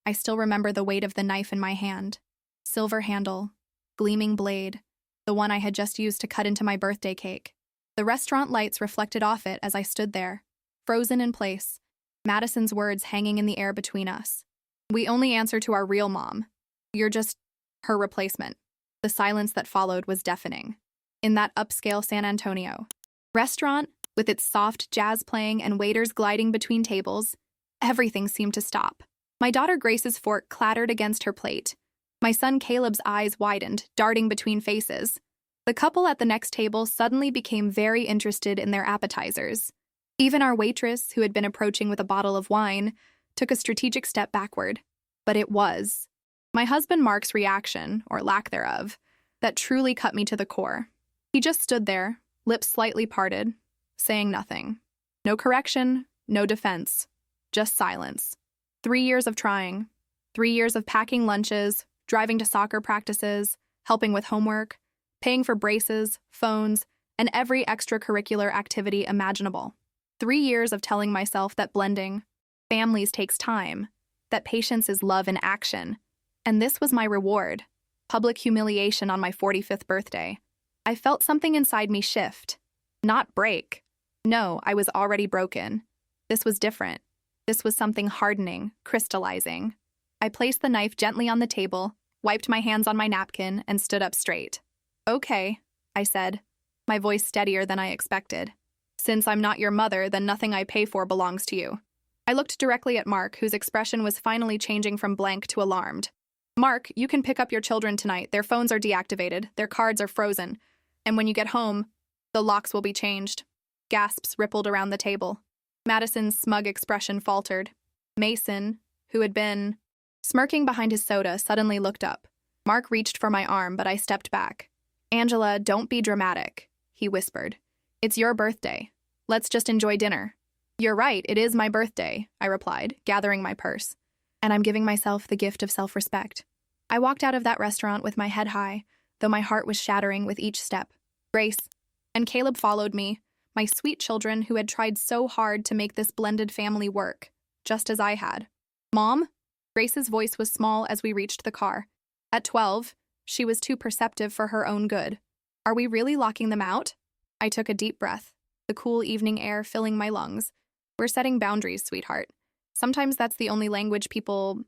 I still remember the weight of the knife in my hand. Silver handle, gleaming blade, the one I had just used to cut into my birthday cake. The restaurant lights reflected off it as I stood there, frozen in place, Madison's words hanging in the air between us. We only answer to our real mom. You're just her replacement. The silence that followed was deafening. In that upscale San Antonio restaurant, with its soft jazz playing and waiters gliding between tables, everything seemed to stop. My daughter Grace's fork clattered against her plate. My son Caleb's eyes widened, darting between faces. The couple at the next table suddenly became very interested in their appetizers. Even our waitress, who had been approaching with a bottle of wine, took a strategic step backward. But it was my husband Mark's reaction, or lack thereof, that truly cut me to the core. He just stood there, lips slightly parted, saying nothing. No correction, no defense, just silence. 3 years of trying, 3 years of packing lunches, driving to soccer practices, helping with homework, paying for braces, phones, and every extracurricular activity imaginable. 3 years of telling myself that blending families takes time, that patience is love in action. And this was my reward, public humiliation on my 45th birthday. I felt something inside me shift, not break. No, I was already broken. This was different. This was something hardening, crystallizing. I placed the knife gently on the table, wiped my hands on my napkin, and stood up straight. Okay, I said, my voice steadier than I expected. Since I'm not your mother, then nothing I pay for belongs to you. I looked directly at Mark, whose expression was finally changing from blank to alarmed. Mark, you can pick up your children tonight. Their phones are deactivated, their cards are frozen, and when you get home, the locks will be changed. Gasps rippled around the table. Madison's smug expression faltered. Mason, who had been smirking behind his soda, suddenly looked up. Mark reached for my arm, but I stepped back. Angela, don't be dramatic, he whispered. It's your birthday. Let's just enjoy dinner. You're right, it is my birthday, I replied, gathering my purse. And I'm giving myself the gift of self-respect. I walked out of that restaurant with my head high, though my heart was shattering with each step. Grace and Caleb followed me, my sweet children who had tried so hard to make this blended family work, just as I had. Mom? Grace's voice was small as we reached the car. At 12, she was too perceptive for her own good. Are we really locking them out? I took a deep breath, the cool evening air filling my lungs. We're setting boundaries, sweetheart. Sometimes that's the only language people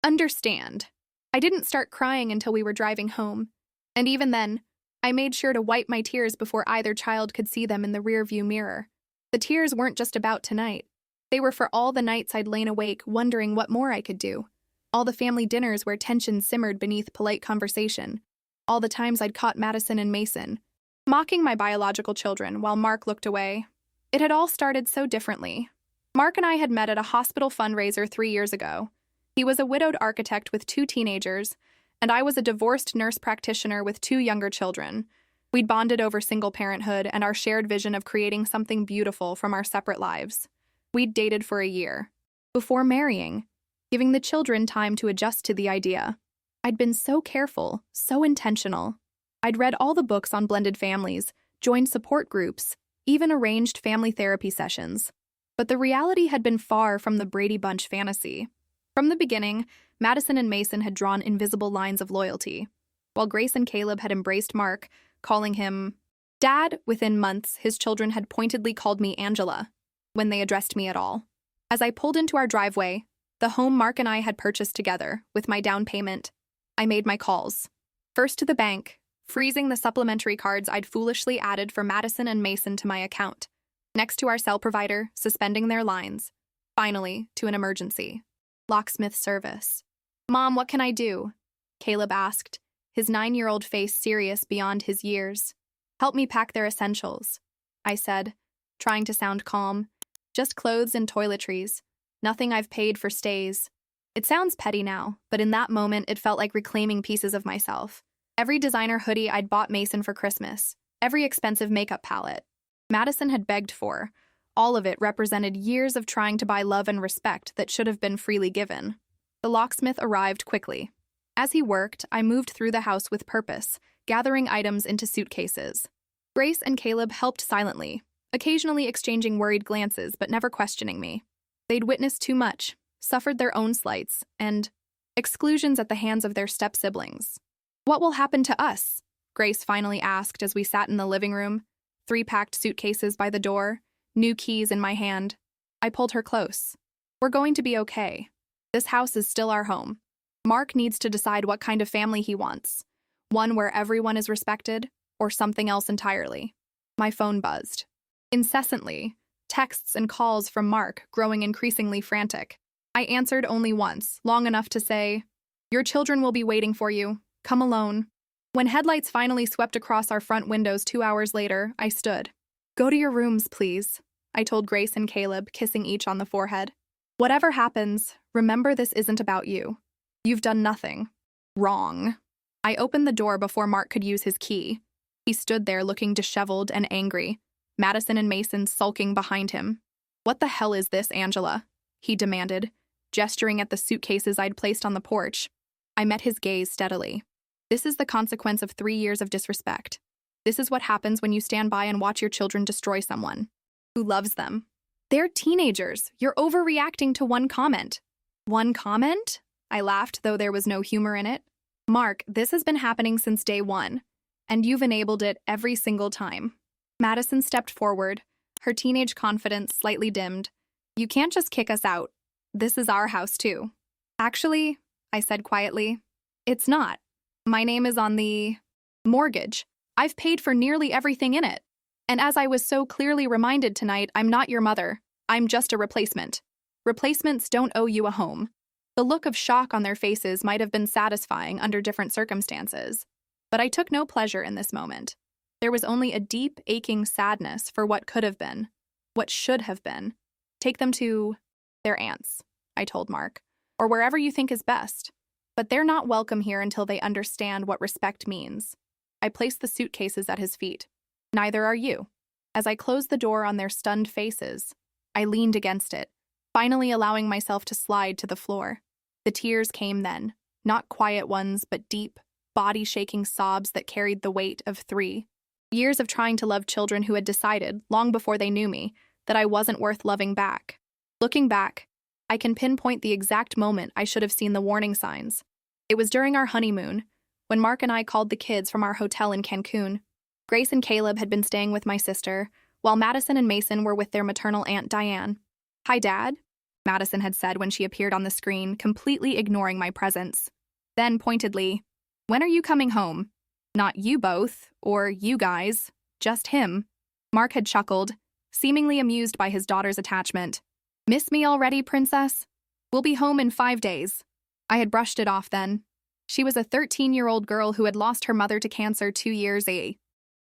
understand. I didn't start crying until we were driving home. And even then, I made sure to wipe my tears before either child could see them in the rearview mirror. The tears weren't just about tonight. They were for all the nights I'd lain awake wondering what more I could do. All the family dinners where tension simmered beneath polite conversation. All the times I'd caught Madison and Mason mocking my biological children while Mark looked away. It had all started so differently. Mark and I had met at a hospital fundraiser 3 years ago. He was a widowed architect with 2 teenagers, and I was a divorced nurse practitioner with 2 younger children. We'd bonded over single parenthood and our shared vision of creating something beautiful from our separate lives. We'd dated for a year, before marrying, giving the children time to adjust to the idea. I'd been so careful, so intentional. I'd read all the books on blended families, joined support groups, even arranged family therapy sessions. But the reality had been far from the Brady Bunch fantasy. From the beginning, Madison and Mason had drawn invisible lines of loyalty, while Grace and Caleb had embraced Mark, calling him Dad. Within months, his children had pointedly called me Angela, when they addressed me at all. As I pulled into our driveway, the home Mark and I had purchased together, with my down payment, I made my calls. First to the bank, freezing the supplementary cards I'd foolishly added for Madison and Mason to my account. Next to our cell provider, suspending their lines. Finally, to an emergency. Locksmith service. Mom, what can I do? Caleb asked, his 9-year-old face serious beyond his years. Help me pack their essentials, I said, trying to sound calm. Just clothes and toiletries. Nothing I've paid for stays. It sounds petty now, but in that moment it felt like reclaiming pieces of myself. Every designer hoodie I'd bought Mason for Christmas. Every expensive makeup palette Madison had begged for. All of it represented years of trying to buy love and respect that should have been freely given. The locksmith arrived quickly. As he worked, I moved through the house with purpose, gathering items into suitcases. Grace and Caleb helped silently, occasionally exchanging worried glances but never questioning me. They'd witnessed too much, suffered their own slights, and, Exclusions at the hands of their step-siblings. What will happen to us? Grace finally asked as we sat in the living room, 3 packed suitcases by the door, new keys in my hand. I pulled her close. We're going to be okay. This house is still our home. Mark needs to decide what kind of family he wants. One where everyone is respected, or something else entirely. My phone buzzed. Incessantly, texts and calls from Mark growing increasingly frantic. I answered only once, long enough to say, "Your children will be waiting for you. Come alone." When headlights finally swept across our front windows 2 hours later, I stood. "Go to your rooms, please," I told Grace and Caleb, kissing each on the forehead. "Whatever happens, remember this isn't about you. You've done nothing wrong." I opened the door before Mark could use his key. He stood there looking disheveled and angry, Madison and Mason sulking behind him. "What the hell is this, Angela?" he demanded, gesturing at the suitcases I'd placed on the porch. I met his gaze steadily. "This is the consequence of 3 years of disrespect. This is what happens when you stand by and watch your children destroy someone who loves them. They're teenagers. You're overreacting to one comment." "One comment?" I laughed, though there was no humor in it. "Mark, this has been happening since day one, and you've enabled it every single time." Madison stepped forward, her teenage confidence slightly dimmed. "You can't just kick us out. This is our house, too." "Actually," I said quietly, "it's not. My name is on the mortgage. I've paid for nearly everything in it. And as I was so clearly reminded tonight, I'm not your mother. I'm just a replacement. Replacements don't owe you a home." The look of shock on their faces might have been satisfying under different circumstances, but I took no pleasure in this moment. There was only a deep, aching sadness for what could have been, what should have been. "Take them to their aunts," I told Mark, "or wherever you think is best. But they're not welcome here until they understand what respect means." I placed the suitcases at his feet. "Neither are you." As I closed the door on their stunned faces, I leaned against it, finally allowing myself to slide to the floor. The tears came then, not quiet ones, but deep, body-shaking sobs that carried the weight of 3 years of trying to love children who had decided, long before they knew me, that I wasn't worth loving back. Looking back, I can pinpoint the exact moment I should have seen the warning signs. It was during our honeymoon, when Mark and I called the kids from our hotel in Cancun. Grace and Caleb had been staying with my sister, while Madison and Mason were with their maternal aunt Diane. "Hi, Dad," Madison had said when she appeared on the screen, completely ignoring my presence. Then, pointedly, "When are you coming home? Not you both, or you guys, just him." Mark had chuckled, seemingly amused by his daughter's attachment. "Miss me already, princess? We'll be home in 5 days. I had brushed it off then. She was a 13-year-old girl who had lost her mother to cancer 2 years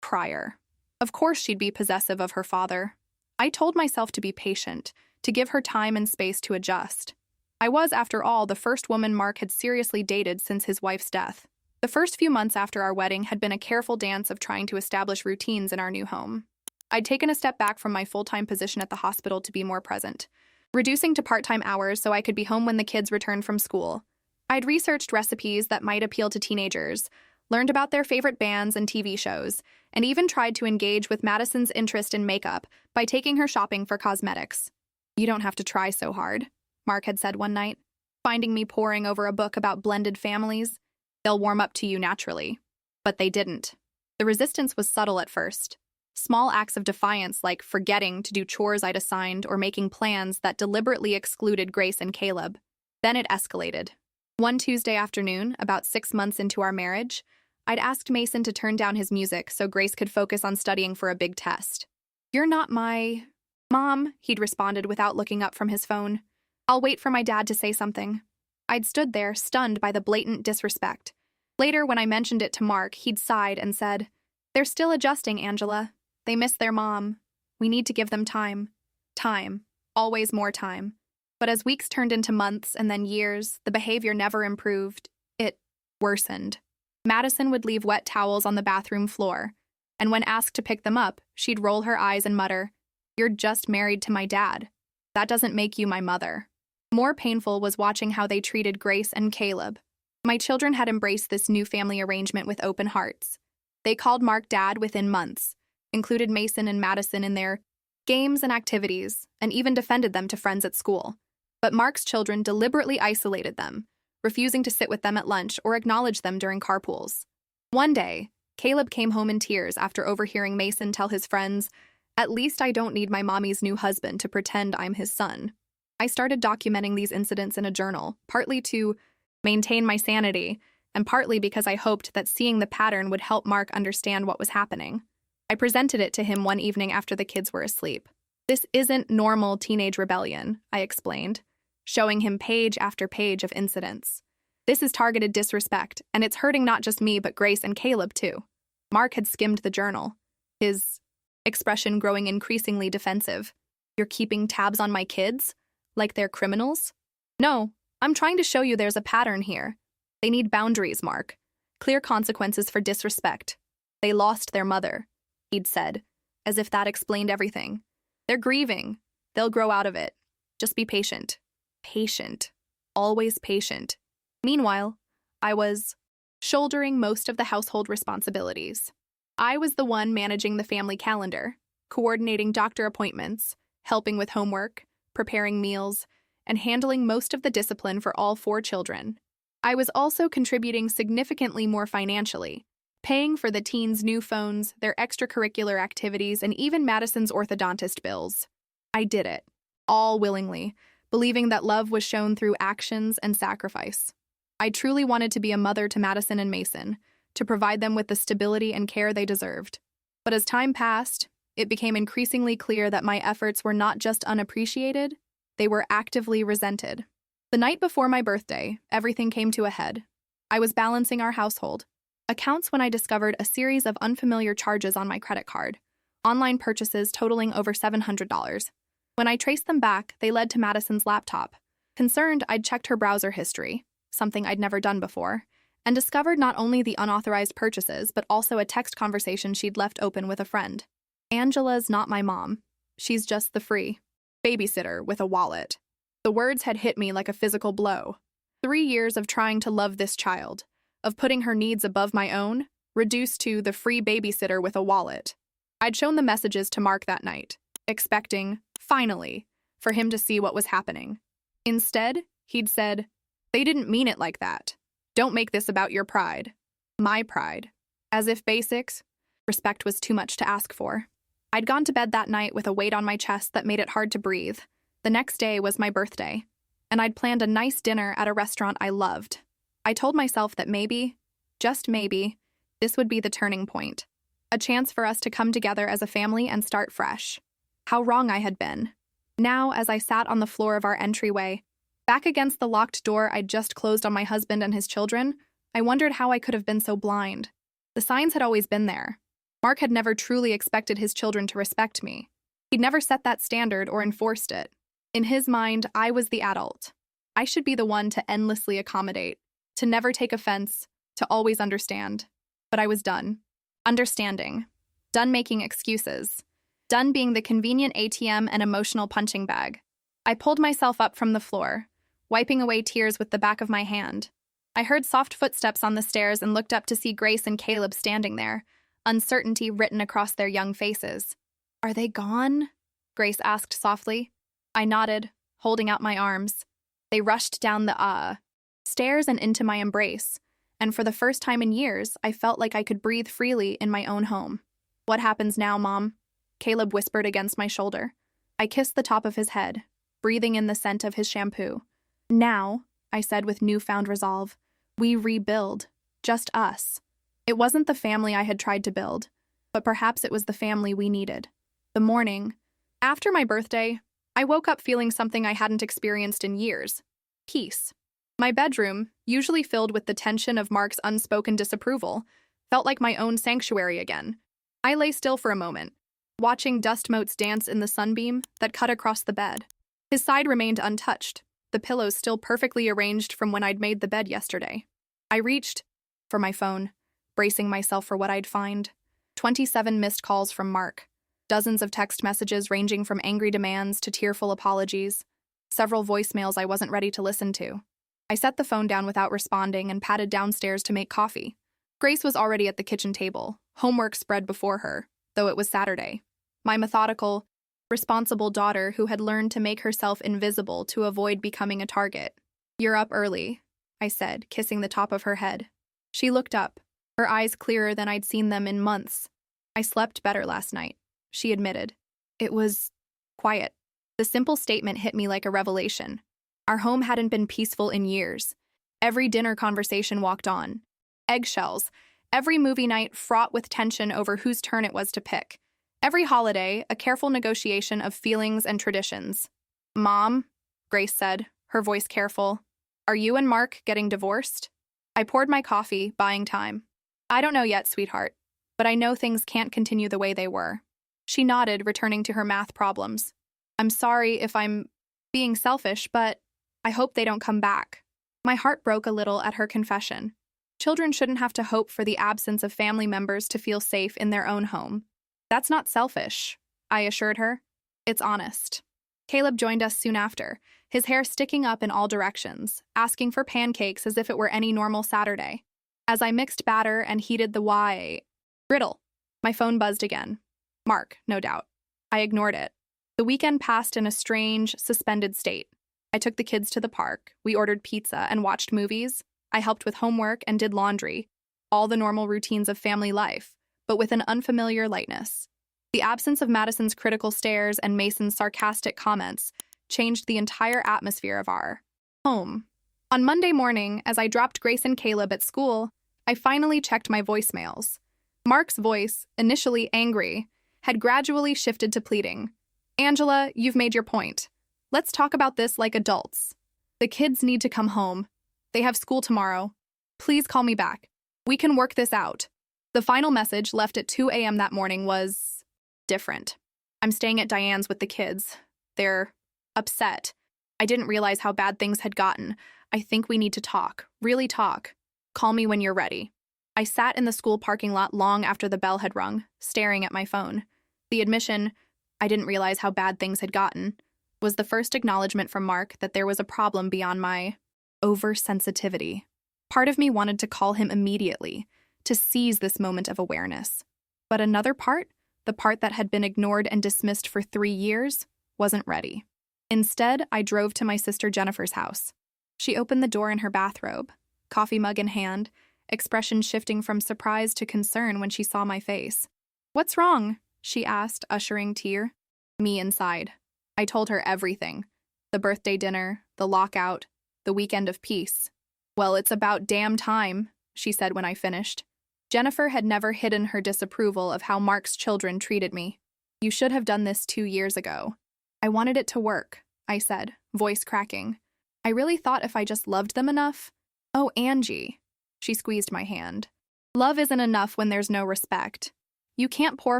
prior. Of course she'd be possessive of her father. I told myself to be patient, to give her time and space to adjust. I was, after all, the first woman Mark had seriously dated since his wife's death. The first few months after our wedding had been a careful dance of trying to establish routines in our new home. I'd taken a step back from my full-time position at the hospital to be more present, reducing to part-time hours so I could be home when the kids returned from school. I'd researched recipes that might appeal to teenagers, learned about their favorite bands and TV shows, and even tried to engage with Madison's interest in makeup by taking her shopping for cosmetics. "You don't have to try so hard," Mark had said one night, finding me poring over a book about blended families. "They'll warm up to you naturally." But they didn't. The resistance was subtle at first. Small acts of defiance like forgetting to do chores I'd assigned or making plans that deliberately excluded Grace and Caleb. Then it escalated. One Tuesday afternoon, about 6 months into our marriage, I'd asked Mason to turn down his music so Grace could focus on studying for a big test. "You're not my mom," he'd responded without looking up from his phone. "I'll wait for my dad to say something." I'd stood there, stunned by the blatant disrespect. Later, when I mentioned it to Mark, he'd sighed and said, "They're still adjusting, Angela. They miss their mom. We need to give them time. Time. Always more time." But as weeks turned into months and then years, the behavior never improved. It worsened. Madison would leave wet towels on the bathroom floor, and when asked to pick them up, she'd roll her eyes and mutter, "You're just married to my dad. That doesn't make you my mother." More painful was watching how they treated Grace and Caleb. My children had embraced this new family arrangement with open hearts. They called Mark Dad within months, included Mason and Madison in their games and activities, and even defended them to friends at school. But Mark's children deliberately isolated them, refusing to sit with them at lunch or acknowledge them during carpools. One day, Caleb came home in tears after overhearing Mason tell his friends, "At least I don't need my mommy's new husband to pretend I'm his son." I started documenting these incidents in a journal, partly to maintain my sanity, and partly because I hoped that seeing the pattern would help Mark understand what was happening. I presented it to him one evening after the kids were asleep. "This isn't normal teenage rebellion," I explained, showing him page after page of incidents. "This is targeted disrespect, and it's hurting not just me but Grace and Caleb too." Mark had skimmed the journal, his expression growing increasingly defensive. "You're keeping tabs on my kids? Like they're criminals?" "No, I'm trying to show you there's a pattern here. They need boundaries, Mark. Clear consequences for disrespect. They lost their mother," he'd said, as if that explained everything. "They're grieving. They'll grow out of it. Just be patient." Patient. Always patient. Meanwhile, I was shouldering most of the household responsibilities. I was the one managing the family calendar, coordinating doctor appointments, helping with homework, preparing meals, and handling most of the discipline for all 4 children. I was also contributing significantly more financially, paying for the teens' new phones, their extracurricular activities, and even Madison's orthodontist bills. I did it, all willingly, believing that love was shown through actions and sacrifice. I truly wanted to be a mother to Madison and Mason, to provide them with the stability and care they deserved. But as time passed, it became increasingly clear that my efforts were not just unappreciated, they were actively resented. The night before my birthday, everything came to a head. I was balancing our household accounts when I discovered a series of unfamiliar charges on my credit card, online purchases totaling over $700. When I traced them back, they led to Madison's laptop. Concerned, I'd checked her browser history, something I'd never done before, and discovered not only the unauthorized purchases, but also a text conversation she'd left open with a friend. "Angela's not my mom. She's just the free babysitter with a wallet." The words had hit me like a physical blow. 3 years of trying to love this child, of putting her needs above my own, reduced to the free babysitter with a wallet. I'd shown the messages to Mark that night, expecting, finally, for him to see what was happening. Instead, he'd said, "They didn't mean it like that. Don't make this about your pride." My pride. As if basics, respect was too much to ask for. I'd gone to bed that night with a weight on my chest that made it hard to breathe. The next day was my birthday, and I'd planned a nice dinner at a restaurant I loved. I told myself that maybe, just maybe, this would be the turning point. A chance for us to come together as a family and start fresh. How wrong I had been. Now, as I sat on the floor of our entryway, back against the locked door I'd just closed on my husband and his children, I wondered how I could have been so blind. The signs had always been there. Mark had never truly expected his children to respect me. He'd never set that standard or enforced it. In his mind, I was the adult. I should be the one to endlessly accommodate, to never take offense, to always understand. But I was done. Understanding. Done making excuses. Done being the convenient ATM and emotional punching bag. I pulled myself up from the floor, wiping away tears with the back of my hand. I heard soft footsteps on the stairs and looked up to see Grace and Caleb standing there, uncertainty written across their young faces. "Are they gone?" Grace asked softly. I nodded, holding out my arms. They rushed down the stairs and into my embrace, and for the first time in years, I felt like I could breathe freely in my own home. "What happens now, Mom?" Caleb whispered against my shoulder. I kissed the top of his head, breathing in the scent of his shampoo. "Now," I said with newfound resolve, "we rebuild. Just us." It wasn't the family I had tried to build, but perhaps it was the family we needed. The morning after my birthday, I woke up feeling something I hadn't experienced in years. Peace. My bedroom, usually filled with the tension of Mark's unspoken disapproval, felt like my own sanctuary again. I lay still for a moment, watching dust motes dance in the sunbeam that cut across the bed. His side remained untouched, the pillows still perfectly arranged from when I'd made the bed yesterday. I reached for my phone, bracing myself for what I'd find. 27 missed calls from Mark. Dozens of text messages ranging from angry demands to tearful apologies. Several voicemails I wasn't ready to listen to. I set the phone down without responding and padded downstairs to make coffee. Grace was already at the kitchen table, homework spread before her, though it was Saturday. My methodical, responsible daughter who had learned to make herself invisible to avoid becoming a target. "You're up early," I said, kissing the top of her head. She looked up, her eyes clearer than I'd seen them in months. I slept better last night, she admitted. It was quiet. The simple statement hit me like a revelation. Our home hadn't been peaceful in years. Every dinner conversation walked on. Eggshells. Every movie night fraught with tension over whose turn it was to pick. Every holiday, a careful negotiation of feelings and traditions. "Mom," Grace said, her voice careful, "are you and Mark getting divorced?" I poured my coffee, buying time. "I don't know yet, sweetheart, but I know things can't continue the way they were." She nodded, returning to her math problems. "I'm sorry if I'm being selfish, but I hope they don't come back." My heart broke a little at her confession. Children shouldn't have to hope for the absence of family members to feel safe in their own home. "That's not selfish," I assured her. "It's honest." Caleb joined us soon after, his hair sticking up in all directions, asking for pancakes as if it were any normal Saturday. As I mixed batter and heated the griddle, my phone buzzed again. Mark, no doubt. I ignored it. The weekend passed in a strange, suspended state. I took the kids to the park, we ordered pizza and watched movies. I helped with homework and did laundry, all the normal routines of family life, but with an unfamiliar lightness. The absence of Madison's critical stares and Mason's sarcastic comments changed the entire atmosphere of our home. On Monday morning, as I dropped Grace and Caleb at school, I finally checked my voicemails. Mark's voice, initially angry, had gradually shifted to pleading. "Angela, you've made your point. Let's talk about this like adults. The kids need to come home. They have school tomorrow. Please call me back. We can work this out." The final message, left at 2 a.m. that morning, was different. "I'm staying at Diane's with the kids. They're upset. I didn't realize how bad things had gotten. I think we need to talk, really talk. Call me when you're ready." I sat in the school parking lot long after the bell had rung, staring at my phone. The admission, "I didn't realize how bad things had gotten," was the first acknowledgement from Mark that there was a problem beyond my oversensitivity. Part of me wanted to call him immediately, to seize this moment of awareness. But another part, the part that had been ignored and dismissed for 3 years, wasn't ready. Instead, I drove to my sister Jennifer's house. She opened the door in her bathrobe, coffee mug in hand, expression shifting from surprise to concern when she saw my face. "What's wrong?" she asked, ushering tear. Me inside. I told her everything. The birthday dinner, the lockout, the weekend of peace. "Well, it's about damn time," she said when I finished. Jennifer had never hidden her disapproval of how Mark's children treated me. "You should have done this 2 years ago." "I wanted it to work," I said, voice cracking. "I really thought if I just loved them enough." "Oh, Angie." She squeezed my hand. "Love isn't enough when there's no respect. You can't pour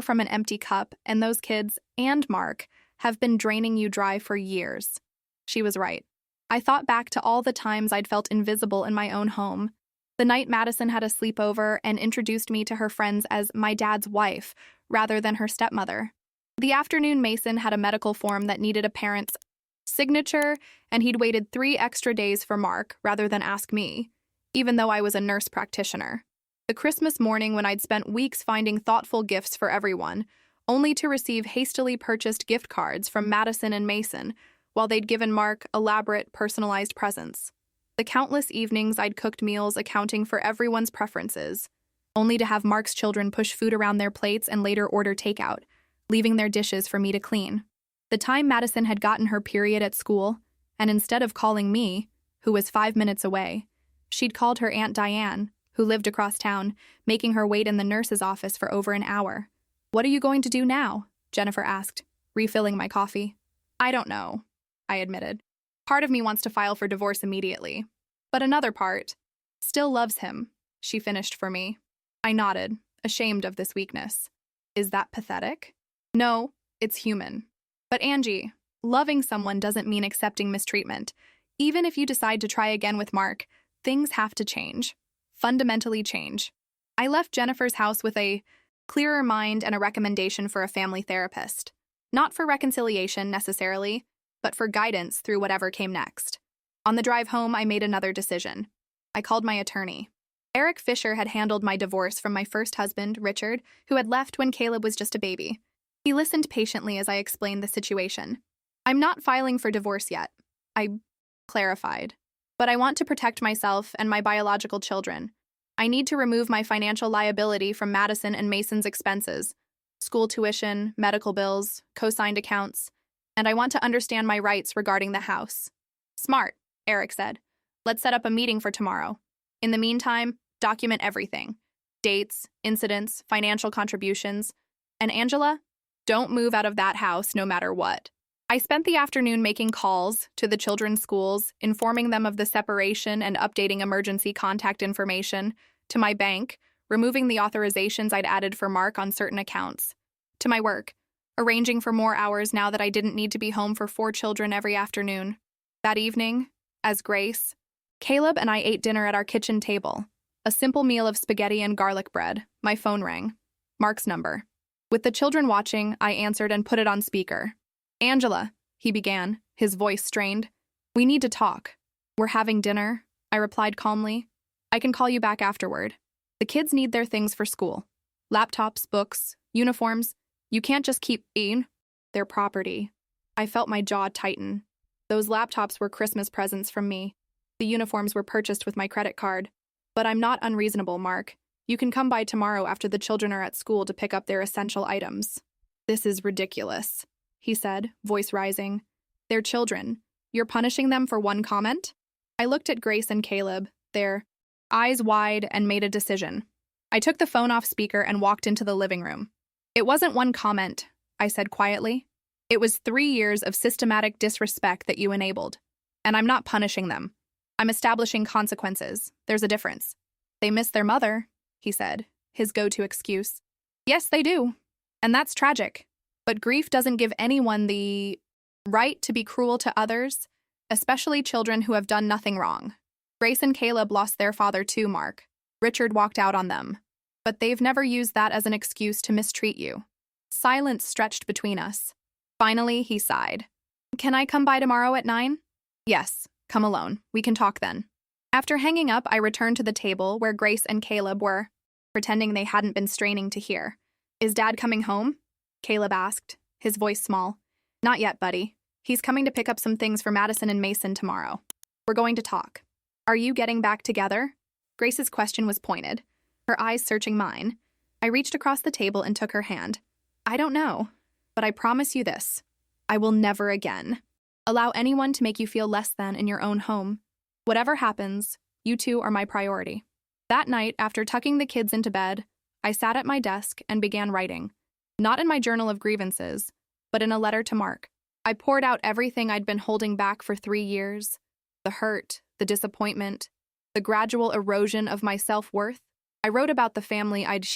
from an empty cup, and those kids, and Mark, have been draining you dry for years." She was right. I thought back to all the times I'd felt invisible in my own home. The night Madison had a sleepover and introduced me to her friends as my dad's wife, rather than her stepmother. The afternoon Mason had a medical form that needed a parent's signature, and he'd waited 3 extra days for Mark rather than ask me, even though I was a nurse practitioner. The Christmas morning when I'd spent weeks finding thoughtful gifts for everyone, only to receive hastily purchased gift cards from Madison and Mason, while they'd given Mark elaborate, personalized presents. The countless evenings I'd cooked meals accounting for everyone's preferences, only to have Mark's children push food around their plates and later order takeout, leaving their dishes for me to clean. The time Madison had gotten her period at school, and instead of calling me, who was 5 minutes away, she'd called her Aunt Diane, who lived across town, making her wait in the nurse's office for over an hour. "What are you going to do now?" Jennifer asked, refilling my coffee. "I don't know," I admitted. "Part of me wants to file for divorce immediately, but another part still loves him," she finished for me. I nodded, ashamed of this weakness. "Is that pathetic?" "No, it's human. But Angie, loving someone doesn't mean accepting mistreatment. Even if you decide to try again with Mark, things have to change. Fundamentally change." I left Jennifer's house with a clearer mind and a recommendation for a family therapist. Not for reconciliation, necessarily, but for guidance through whatever came next. On the drive home, I made another decision. I called my attorney. Eric Fisher had handled my divorce from my first husband, Richard, who had left when Caleb was just a baby. He listened patiently as I explained the situation. "I'm not filing for divorce yet," I clarified. But I want to protect myself and my biological children. I need to remove my financial liability from Madison and Mason's expenses, school tuition, medical bills, co-signed accounts, and I want to understand my rights regarding the house. Smart, Eric said. Let's set up a meeting for tomorrow. In the meantime, document everything. Dates, incidents, financial contributions. And Angela, don't move out of that house no matter what. I spent the afternoon making calls to the children's schools, informing them of the separation and updating emergency contact information, to my bank, removing the authorizations I'd added for Mark on certain accounts, to my work, arranging for more hours now that I didn't need to be home for 4 children every afternoon. That evening, as Grace, Caleb and I ate dinner at our kitchen table. A simple meal of spaghetti and garlic bread. My phone rang. Mark's number. With the children watching, I answered and put it on speaker. Angela, he began, his voice strained. We need to talk. We're having dinner, I replied calmly. I can call you back afterward. The kids need their things for school. Laptops, books, uniforms. You can't just keep eating their property. I felt my jaw tighten. Those laptops were Christmas presents from me. The uniforms were purchased with my credit card. But I'm not unreasonable, Mark. You can come by tomorrow after the children are at school to pick up their essential items. This is ridiculous, he said, voice rising. They're children. You're punishing them for one comment? I looked at Grace and Caleb, their eyes wide, and made a decision. I took the phone off speaker and walked into the living room. It wasn't one comment, I said quietly. It was 3 years of systematic disrespect that you enabled. And I'm not punishing them. I'm establishing consequences. There's a difference. They miss their mother, he said, his go-to excuse. Yes, they do. And that's tragic. But grief doesn't give anyone the right to be cruel to others, especially children who have done nothing wrong. Grace and Caleb lost their father too, Mark. Richard walked out on them. But they've never used that as an excuse to mistreat you. Silence stretched between us. Finally, he sighed. Can I come by tomorrow at 9? Yes, come alone. We can talk then. After hanging up, I returned to the table where Grace and Caleb were, pretending they hadn't been straining to hear. Is Dad coming home? Caleb asked, his voice small. Not yet, buddy. He's coming to pick up some things for Madison and Mason tomorrow. We're going to talk. Are you getting back together? Grace's question was pointed, her eyes searching mine. I reached across the table and took her hand. I don't know, but I promise you this. I will never again allow anyone to make you feel less than in your own home. Whatever happens, you two are my priority. That night, after tucking the kids into bed, I sat at my desk and began writing. Not in my journal of grievances, but in a letter to Mark. I poured out everything I'd been holding back for 3 years. The hurt, the disappointment, the gradual erosion of my self-worth. I wrote about the family I'd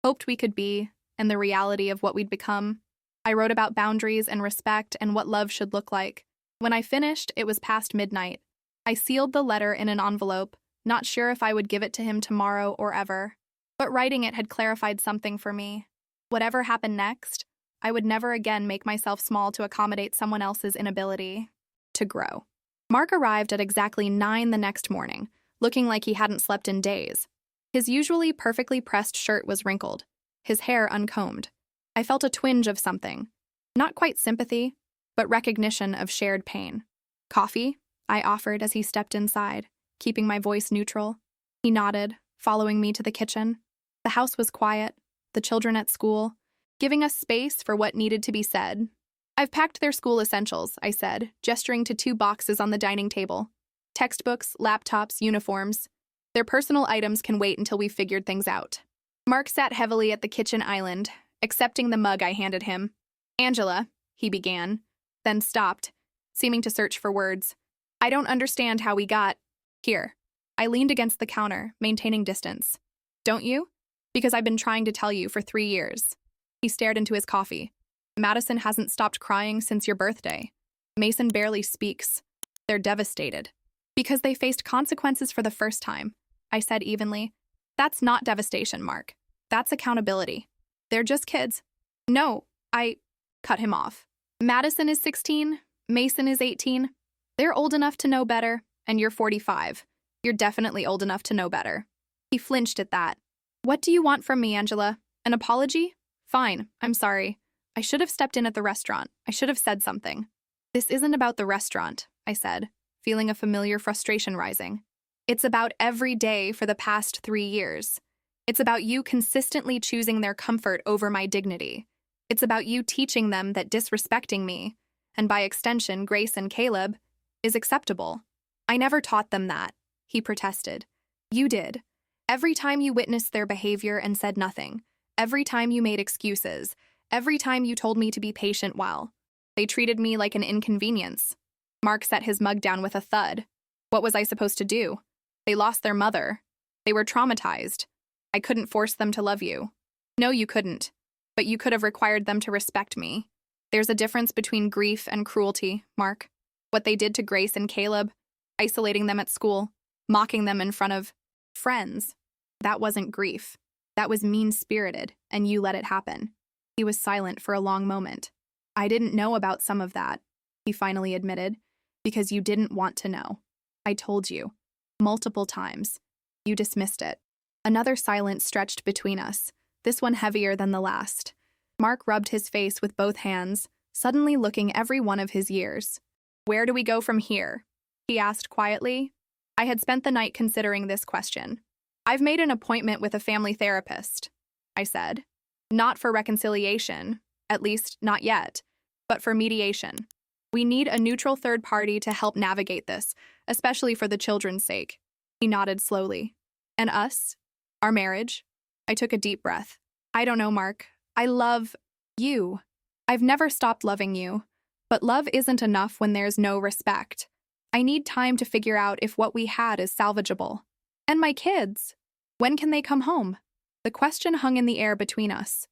hoped we could be, and the reality of what we'd become. I wrote about boundaries and respect and what love should look like. When I finished, it was past midnight. I sealed the letter in an envelope, not sure if I would give it to him tomorrow or ever. But writing it had clarified something for me. Whatever happened next, I would never again make myself small to accommodate someone else's inability to grow. Mark arrived at exactly 9 the next morning, looking like he hadn't slept in days. His usually perfectly pressed shirt was wrinkled, his hair uncombed. I felt a twinge of something. Not quite sympathy, but recognition of shared pain. Coffee? I offered as he stepped inside, keeping my voice neutral. He nodded, following me to the kitchen. The house was quiet, the children at school, giving us space for what needed to be said. I've packed their school essentials, I said, gesturing to 2 boxes on the dining table. Textbooks, laptops, uniforms. Their personal items can wait until we've figured things out. Mark sat heavily at the kitchen island, accepting the mug I handed him. Angela, he began, then stopped, seeming to search for words. I don't understand how we got here. I leaned against the counter, maintaining distance. Don't you? Because I've been trying to tell you for 3 years. He stared into his coffee. Madison hasn't stopped crying since your birthday. Mason barely speaks. They're devastated. Because they faced consequences for the first time, I said evenly. That's not devastation, Mark. That's accountability. They're just kids. No, I cut him off. Madison is 16. Mason is 18. They're old enough to know better, and you're 45. You're definitely old enough to know better. He flinched at that. What do you want from me, Angela? An apology? Fine, I'm sorry. I should have stepped in at the restaurant. I should have said something. This isn't about the restaurant, I said, feeling a familiar frustration rising. It's about every day for the past 3 years. It's about you consistently choosing their comfort over my dignity. It's about you teaching them that disrespecting me, and by extension, Grace and Caleb, is acceptable. I never taught them that, he protested. You did. Every time you witnessed their behavior and said nothing, every time you made excuses, every time you told me to be patient while they treated me like an inconvenience. Mark set his mug down with a thud. What was I supposed to do? They lost their mother. They were traumatized. I couldn't force them to love you. No, you couldn't. But you could have required them to respect me. There's a difference between grief and cruelty, Mark. What they did to Grace and Caleb, isolating them at school, mocking them in front of friends, that wasn't grief. That was mean-spirited, and you let it happen. He was silent for a long moment. I didn't know about some of that, he finally admitted, because you didn't want to know. I told you. Multiple times. You dismissed it. Another silence stretched between us, this one heavier than the last. Mark rubbed his face with both hands, suddenly looking every one of his years. Where do we go from here? He asked quietly. I had spent the night considering this question. I've made an appointment with a family therapist, I said. Not for reconciliation, at least not yet, but for mediation. We need a neutral third party to help navigate this, especially for the children's sake. He nodded slowly. And us? Our marriage? I took a deep breath. I don't know, Mark. I love you. I've never stopped loving you. But love isn't enough when there's no respect. I need time to figure out if what we had is salvageable. And my kids. When can they come home? The question hung in the air between us.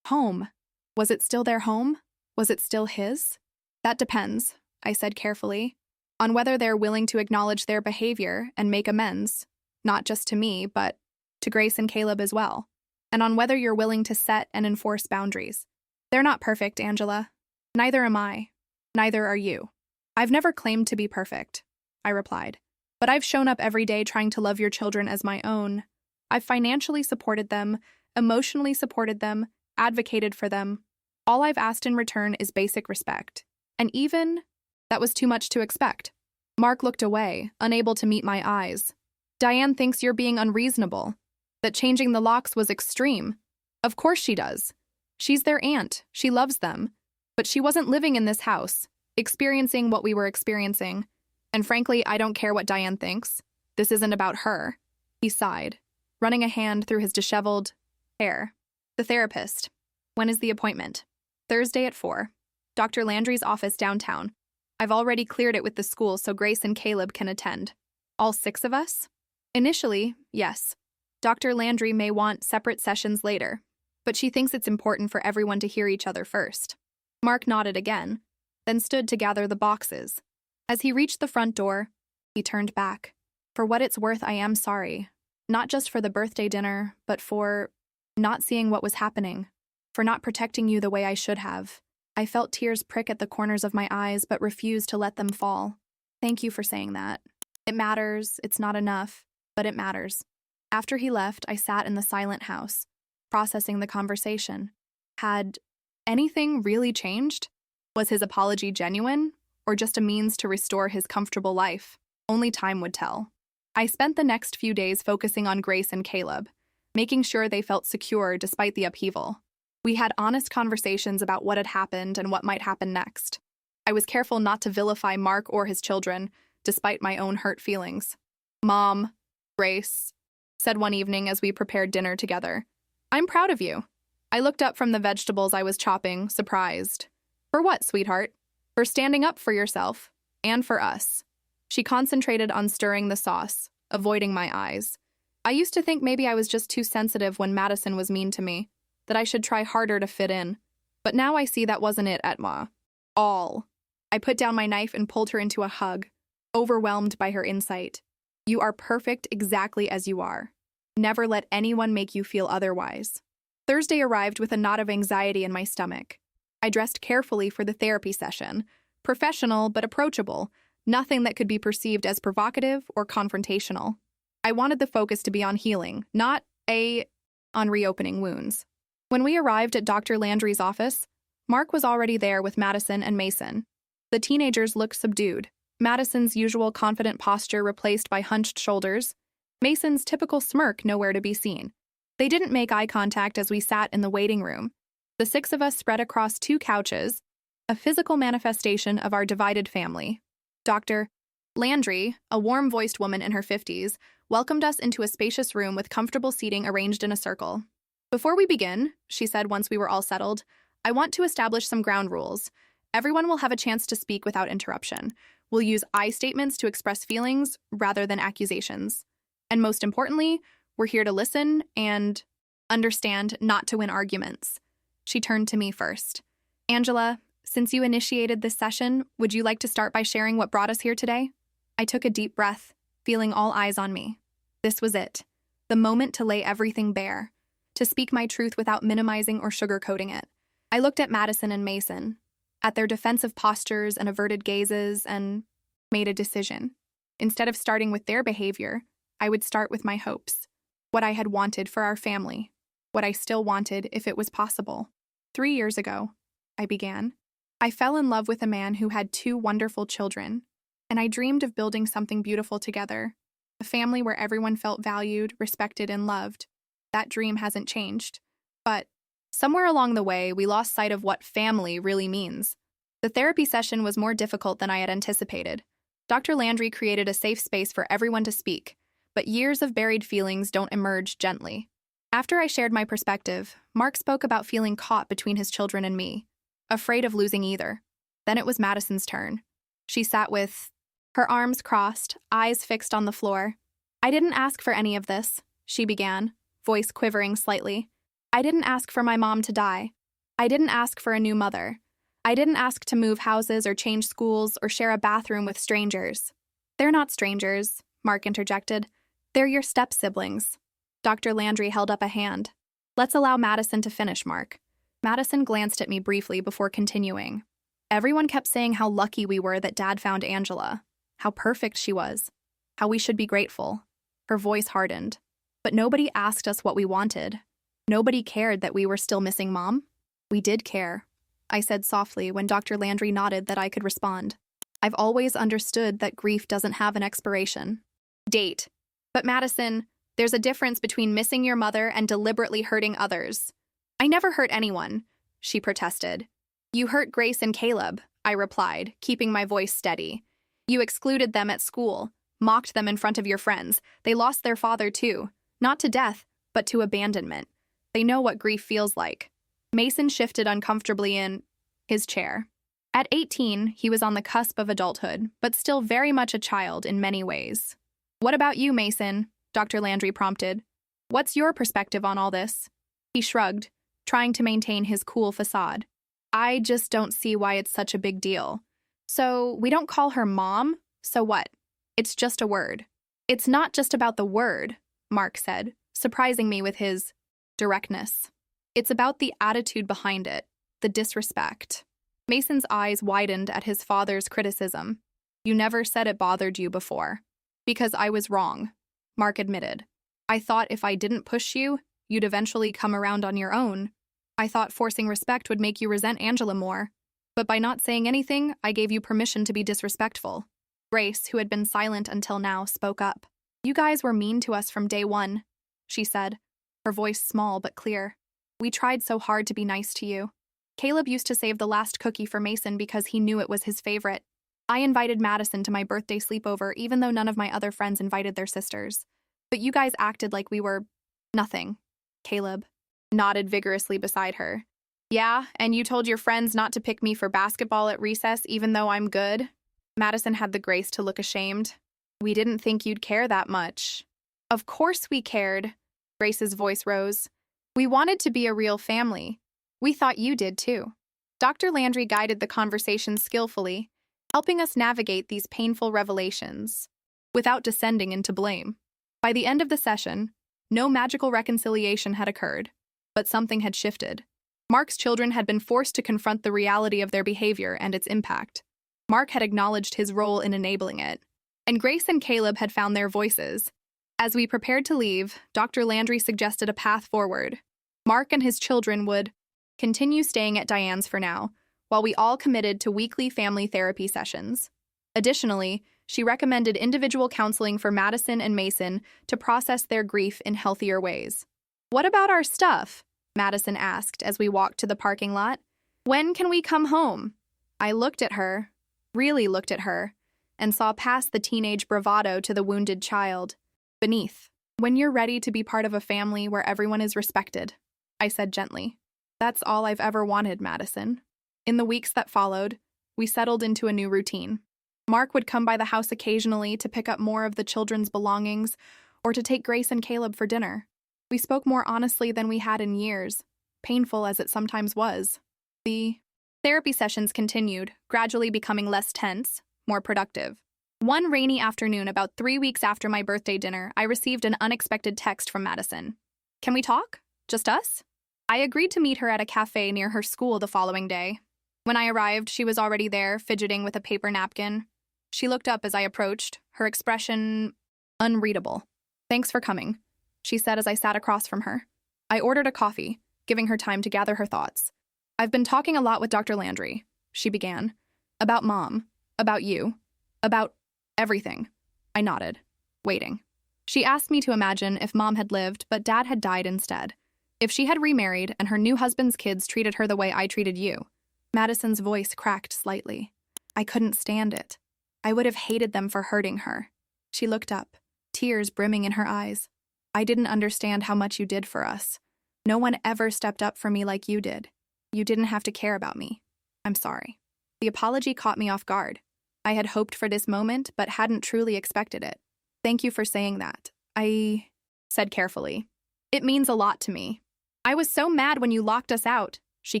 Home. Was it still their home? Was it still his? That depends, I said carefully, on whether they're willing to acknowledge their behavior and make amends, not just to me, but to Grace and Caleb as well, and on whether you're willing to set and enforce boundaries. They're not perfect, Angela. Neither am I. Neither are you. I've never claimed to be perfect, I replied, but I've shown up every day trying to love your children as my own. I've financially supported them, emotionally supported them, advocated for them. All I've asked in return is basic respect. And even that was too much to expect. Mark looked away, unable to meet my eyes. Diane thinks you're being unreasonable, that changing the locks was extreme. Of course she does. She's their aunt. She loves them. But she wasn't living in this house, experiencing what we were experiencing. And frankly, I don't care what Diane thinks. This isn't about her. He sighed, running a hand through his disheveled hair. The therapist. When is the appointment? Thursday at 4. Dr. Landry's office downtown. I've already cleared it with the school so Grace and Caleb can attend. All 6 of us? Initially, yes. Dr. Landry may want separate sessions later, but she thinks it's important for everyone to hear each other first. Mark nodded again, then stood to gather the boxes. As he reached the front door, he turned back. For what it's worth, I am sorry. Not just for the birthday dinner, but for not seeing what was happening. For not protecting you the way I should have. I felt tears prick at the corners of my eyes, but refused to let them fall. Thank you for saying that. It matters, it's not enough, but it matters. After he left, I sat in the silent house, processing the conversation. Had anything really changed? Was his apology genuine, or just a means to restore his comfortable life? Only time would tell. I spent the next few days focusing on Grace and Caleb, making sure they felt secure despite the upheaval. We had honest conversations about what had happened and what might happen next. I was careful not to vilify Mark or his children, despite my own hurt feelings. Mom, Grace, said one evening as we prepared dinner together, I'm proud of you. I looked up from the vegetables I was chopping, surprised. For what, sweetheart? For standing up for yourself, and for us. She concentrated on stirring the sauce, avoiding my eyes. I used to think maybe I was just too sensitive when Madison was mean to me, that I should try harder to fit in. But now I see that wasn't it, Etma. All. I put down my knife and pulled her into a hug, overwhelmed by her insight. You are perfect exactly as you are. Never let anyone make you feel otherwise. Thursday arrived with a knot of anxiety in my stomach. I dressed carefully for the therapy session, professional but approachable, nothing that could be perceived as provocative or confrontational. I wanted the focus to be on healing, not on reopening wounds. When we arrived at Dr. Landry's office, Mark was already there with Madison and Mason. The teenagers looked subdued, Madison's usual confident posture replaced by hunched shoulders, Mason's typical smirk nowhere to be seen. They didn't make eye contact as we sat in the waiting room. The six of us spread across two couches, a physical manifestation of our divided family. Dr. Landry, a warm-voiced woman in her 50s, welcomed us into a spacious room with comfortable seating arranged in a circle. "Before we begin," she said once we were all settled, "I want to establish some ground rules. Everyone will have a chance to speak without interruption. We'll use I statements to express feelings rather than accusations. And most importantly, we're here to listen and understand, not to win arguments." She turned to me first. "Angela, since you initiated this session, would you like to start by sharing what brought us here today?" I took a deep breath, feeling all eyes on me. This was it. The moment to lay everything bare. To speak my truth without minimizing or sugarcoating it. I looked at Madison and Mason, at their defensive postures and averted gazes, and made a decision. Instead of starting with their behavior, I would start with my hopes. What I had wanted for our family. What I still wanted if it was possible. 3 years ago, I began. I fell in love with a man who had 2 wonderful children, and I dreamed of building something beautiful together. A family where everyone felt valued, respected, and loved. That dream hasn't changed. But somewhere along the way, we lost sight of what family really means. The therapy session was more difficult than I had anticipated. Dr. Landry created a safe space for everyone to speak, but years of buried feelings don't emerge gently. After I shared my perspective, Mark spoke about feeling caught between his children and me, afraid of losing either. Then it was Madison's turn. She sat with her arms crossed, eyes fixed on the floor. "I didn't ask for any of this," she began, voice quivering slightly. "I didn't ask for my mom to die. I didn't ask for a new mother. I didn't ask to move houses or change schools or share a bathroom with strangers." "They're not strangers," Mark interjected. "They're your step-siblings." Dr. Landry held up a hand. "Let's allow Madison to finish, Mark." Madison glanced at me briefly before continuing. "Everyone kept saying how lucky we were that Dad found Angela, how perfect she was, how we should be grateful." Her voice hardened. "But nobody asked us what we wanted. Nobody cared that we were still missing Mom." "We did care," I said softly when Dr. Landry nodded that I could respond. "I've always understood that grief doesn't have an expiration date. But Madison, there's a difference between missing your mother and deliberately hurting others." "I never hurt anyone," she protested. "You hurt Grace and Caleb," I replied, keeping my voice steady. "You excluded them at school, mocked them in front of your friends. They lost their father too, not to death, but to abandonment. They know what grief feels like." Mason shifted uncomfortably in his chair. At 18, he was on the cusp of adulthood, but still very much a child in many ways. "What about you, Mason?" Dr. Landry prompted. "What's your perspective on all this?" He shrugged, trying to maintain his cool facade. "I just don't see why it's such a big deal. So, we don't call her Mom? So what? It's just a word." "It's not just about the word," Mark said, surprising me with his directness. "It's about the attitude behind it, the disrespect." Mason's eyes widened at his father's criticism. "You never said it bothered you before." "Because I was wrong," Mark admitted. "I thought if I didn't push you, you'd eventually come around on your own. I thought forcing respect would make you resent Angela more. But by not saying anything, I gave you permission to be disrespectful." Grace, who had been silent until now, spoke up. "You guys were mean to us from day one," she said, her voice small but clear. "We tried so hard to be nice to you. Caleb used to save the last cookie for Mason because he knew it was his favorite. I invited Madison to my birthday sleepover even though none of my other friends invited their sisters. But you guys acted like we were nothing." Caleb nodded vigorously beside her. "Yeah, and you told your friends not to pick me for basketball at recess even though I'm good?" Madison had the grace to look ashamed. "We didn't think you'd care that much." "Of course we cared." Grace's voice rose. "We wanted to be a real family. We thought you did too." Dr. Landry guided the conversation skillfully, helping us navigate these painful revelations without descending into blame. By the end of the session, no magical reconciliation had occurred, but something had shifted. Mark's children had been forced to confront the reality of their behavior and its impact. Mark had acknowledged his role in enabling it, and Grace and Caleb had found their voices. As we prepared to leave, Dr. Landry suggested a path forward. Mark and his children would continue staying at Diane's for now, while we all committed to weekly family therapy sessions. Additionally, she recommended individual counseling for Madison and Mason to process their grief in healthier ways. "What about our stuff?" Madison asked as we walked to the parking lot. "When can we come home?" I looked at her, really looked at her, and saw past the teenage bravado to the wounded child beneath. "When you're ready to be part of a family where everyone is respected," I said gently. "That's all I've ever wanted, Madison." In the weeks that followed, we settled into a new routine. Mark would come by the house occasionally to pick up more of the children's belongings or to take Grace and Caleb for dinner. We spoke more honestly than we had in years, painful as it sometimes was. The therapy sessions continued, gradually becoming less tense, more productive. One rainy afternoon, about 3 weeks after my birthday dinner, I received an unexpected text from Madison. "Can we talk? Just us?" I agreed to meet her at a cafe near her school the following day. When I arrived, she was already there, fidgeting with a paper napkin. She looked up as I approached, her expression unreadable. "Thanks for coming," she said as I sat across from her. I ordered a coffee, giving her time to gather her thoughts. "I've been talking a lot with Dr. Landry," she began. "About Mom, about you, about everything." I nodded, waiting. She asked me to imagine if Mom had lived, but Dad had died instead. If she had remarried and her new husband's kids treated her the way I treated you. Madison's voice cracked slightly. I couldn't stand it. I would have hated them for hurting her. She looked up, tears brimming in her eyes. "I didn't understand how much you did for us. No one ever stepped up for me like you did. You didn't have to care about me. I'm sorry." The apology caught me off guard. I had hoped for this moment, but hadn't truly expected it. "Thank you for saying that," I said carefully. "It means a lot to me. I was so mad when you locked us out," she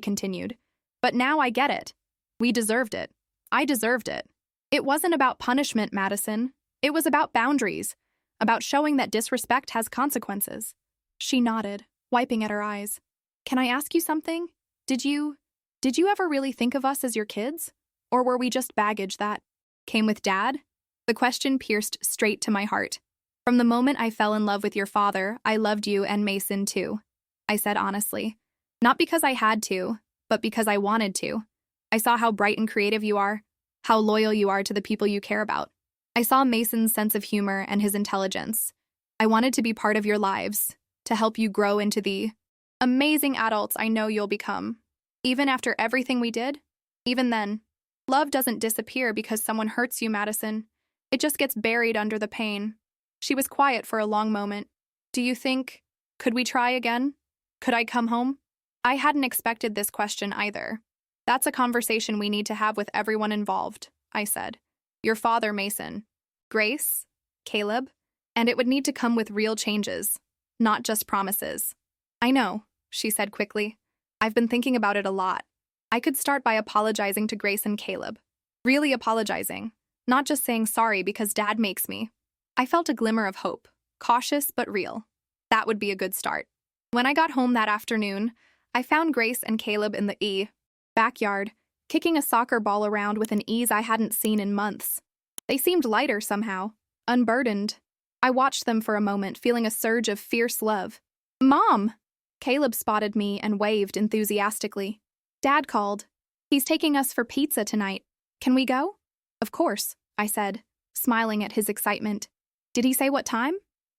continued. "But now I get it. We deserved it. I deserved it. It wasn't about punishment, Madison. It was about boundaries, about showing that disrespect has consequences." She nodded, wiping at her eyes. "Can I ask you something? Did you ever really think of us as your kids? Or were we just baggage that came with Dad?" The question pierced straight to my heart. "From the moment I fell in love with your father, I loved you and Mason too," I said honestly. "Not because I had to, but because I wanted to. I saw how bright and creative you are, how loyal you are to the people you care about. I saw Mason's sense of humor and his intelligence. I wanted to be part of your lives, to help you grow into the amazing adults I know you'll become. Even after everything we did, even then, love doesn't disappear because someone hurts you, Madison. It just gets buried under the pain." She was quiet for a long moment. "Do you think, could we try again? Could I come home?" I hadn't expected this question either. "That's a conversation we need to have with everyone involved," I said. "Your father, Mason, Grace, Caleb, and it would need to come with real changes, not just promises." "I know," she said quickly. "I've been thinking about it a lot. I could start by apologizing to Grace and Caleb. Really apologizing, not just saying sorry because Dad makes me." I felt a glimmer of hope, cautious but real. That would be a good start. When I got home that afternoon, I found Grace and Caleb in the backyard, kicking a soccer ball around with an ease I hadn't seen in months. They seemed lighter somehow, unburdened. I watched them for a moment, feeling a surge of fierce love. "Mom!" Caleb spotted me and waved enthusiastically. "Dad called. He's taking us for pizza tonight. Can we go?" "Of course," I said, smiling at his excitement. "Did he say what time?"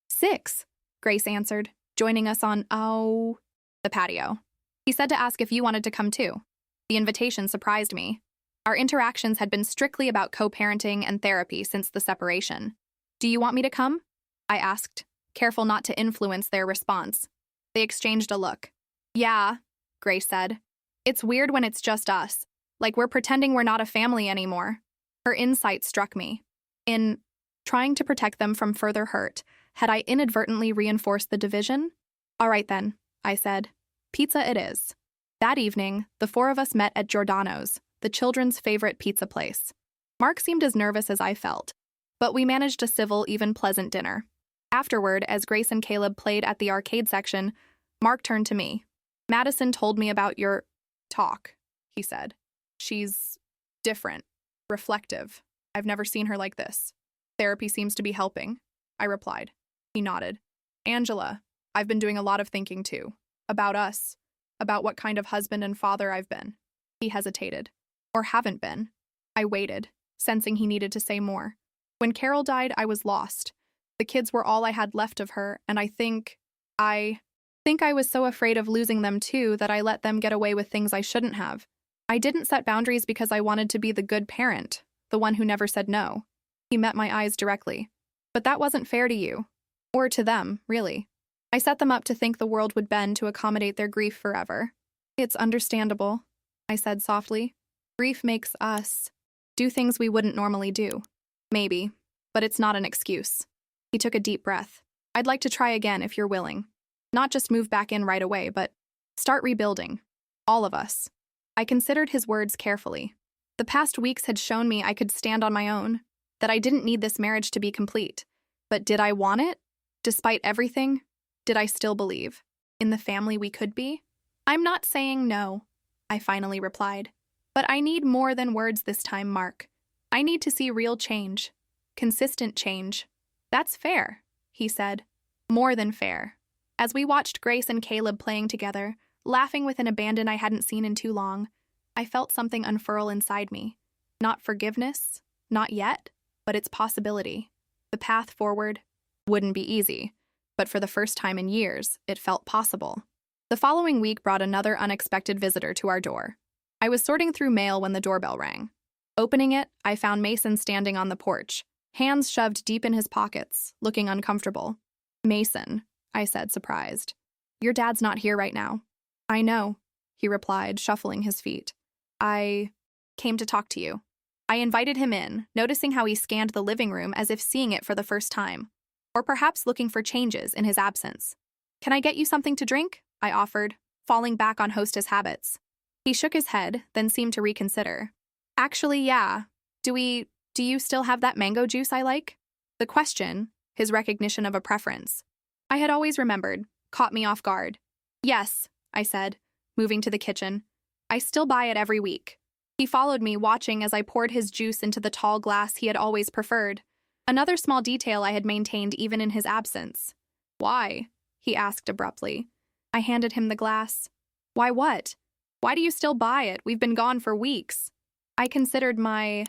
6, Grace answered, joining us on, the patio. "He said to ask if you wanted to come too." The invitation surprised me. Our interactions had been strictly about co-parenting and therapy since the separation. "Do you want me to come?" I asked, careful not to influence their response. They exchanged a look. "Yeah," Grace said. "It's weird when it's just us, like we're pretending we're not a family anymore." Her insight struck me. In trying to protect them from further hurt, had I inadvertently reinforced the division? "All right then," I said. "Pizza it is." That evening, the 4 of us met at Giordano's, the children's favorite pizza place. Mark seemed as nervous as I felt, but we managed a civil, even pleasant dinner. Afterward, as Grace and Caleb played at the arcade section, Mark turned to me. "Madison told me about your talk," he said. "She's different, reflective. I've never seen her like this. Therapy seems to be helping," I replied. He nodded. "Angela, I've been doing a lot of thinking too. About us. About what kind of husband and father I've been." He hesitated. "Or haven't been." I waited, sensing he needed to say more. When Carol died, I was lost. The kids were all I had left of her, and I was so afraid of losing them too that I let them get away with things I shouldn't have. I didn't set boundaries because I wanted to be the good parent, the one who never said no. He met my eyes directly. But that wasn't fair to you. Or to them, really. I set them up to think the world would bend to accommodate their grief forever. It's understandable, I said softly. Grief makes us do things we wouldn't normally do. Maybe, but it's not an excuse. He took a deep breath. I'd like to try again if you're willing. Not just move back in right away, but start rebuilding. All of us. I considered his words carefully. The past weeks had shown me I could stand on my own, that I didn't need this marriage to be complete. But did I want it? Despite everything, did I still believe in the family we could be? I'm not saying no, I finally replied. But I need more than words this time, Mark. I need to see real change. Consistent change. That's fair, he said. More than fair. As we watched Grace and Caleb playing together, laughing with an abandon I hadn't seen in too long, I felt something unfurl inside me. Not forgiveness, not yet, but its possibility. The path forward wouldn't be easy, but for the first time in years, it felt possible. The following week brought another unexpected visitor to our door. I was sorting through mail when the doorbell rang. Opening it, I found Mason standing on the porch, hands shoved deep in his pockets, looking uncomfortable. Mason, I said, surprised. Your dad's not here right now. I know, he replied, shuffling his feet. I came to talk to you. I invited him in, noticing how he scanned the living room as if seeing it for the first time, or perhaps looking for changes in his absence. Can I get you something to drink? I offered, falling back on hostess habits. He shook his head, then seemed to reconsider. Actually, yeah. Do you still have that mango juice I like? The question, his recognition of a preference, I had always remembered, caught me off guard. Yes, I said, moving to the kitchen. I still buy it every week. He followed me, watching as I poured his juice into the tall glass he had always preferred. Another small detail I had maintained even in his absence. Why? He asked abruptly. I handed him the glass. Why what? Why do you still buy it? We've been gone for weeks. I considered my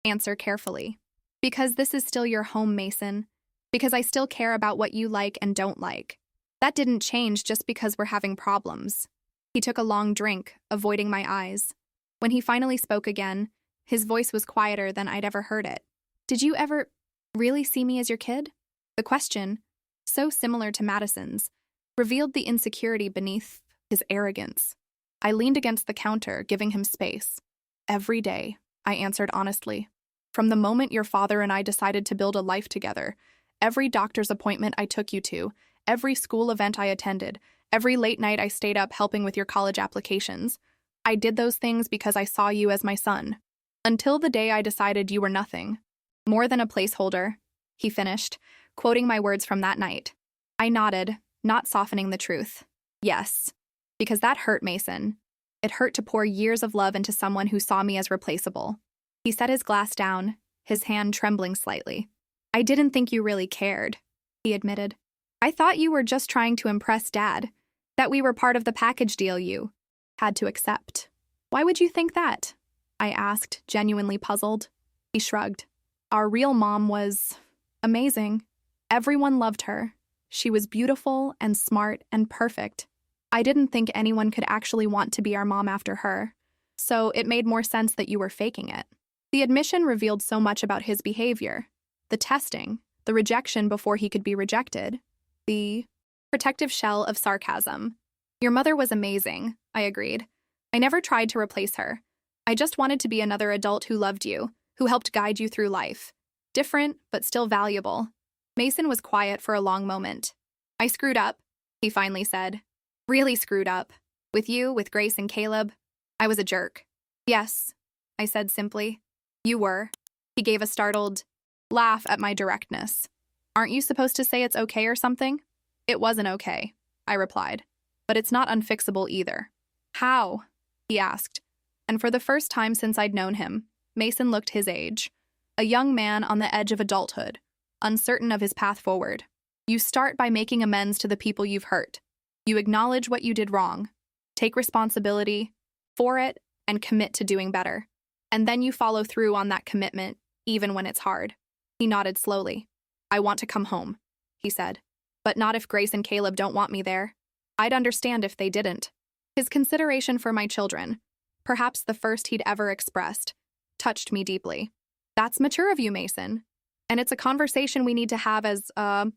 answer carefully. Because this is still your home, Mason. Because I still care about what you like and don't like. That didn't change just because we're having problems. He took a long drink, avoiding my eyes. When he finally spoke again, his voice was quieter than I'd ever heard it. Did you ever really see me as your kid? The question, so similar to Madison's, revealed the insecurity beneath his arrogance. I leaned against the counter, giving him space. Every day, I answered honestly. From the moment your father and I decided to build a life together, every doctor's appointment I took you to, every school event I attended, every late night I stayed up helping with your college applications, I did those things because I saw you as my son. Until the day I decided you were nothing. More than a placeholder, he finished, quoting my words from that night. I nodded, not softening the truth. Yes, because that hurt, Mason. It hurt to pour years of love into someone who saw me as replaceable. He set his glass down, his hand trembling slightly. I didn't think you really cared, he admitted. I thought you were just trying to impress Dad, that we were part of the package deal you had to accept. Why would you think that? I asked, genuinely puzzled. He shrugged. Our real mom was amazing. Everyone loved her. She was beautiful and smart and perfect. I didn't think anyone could actually want to be our mom after her, so it made more sense that you were faking it. The admission revealed so much about his behavior. The testing, the rejection before he could be rejected, the protective shell of sarcasm. Your mother was amazing, I agreed. I never tried to replace her. I just wanted to be another adult who loved you, who helped guide you through life. Different, but still valuable. Mason was quiet for a long moment. I screwed up, he finally said. Really screwed up. With you, with Grace and Caleb. I was a jerk. Yes, I said simply. You were. He gave a startled laugh at my directness. Aren't you supposed to say it's okay or something? It wasn't okay, I replied. But it's not unfixable either. How? He asked. And for the first time since I'd known him, Mason looked his age. A young man on the edge of adulthood, uncertain of his path forward. You start by making amends to the people you've hurt. You acknowledge what you did wrong, take responsibility for it, and commit to doing better. And then you follow through on that commitment, even when it's hard. He nodded slowly. I want to come home, he said. But not if Grace and Caleb don't want me there. I'd understand if they didn't. His consideration for my children, perhaps the first he'd ever expressed, touched me deeply. That's mature of you, Mason. And it's a conversation we need to have as, a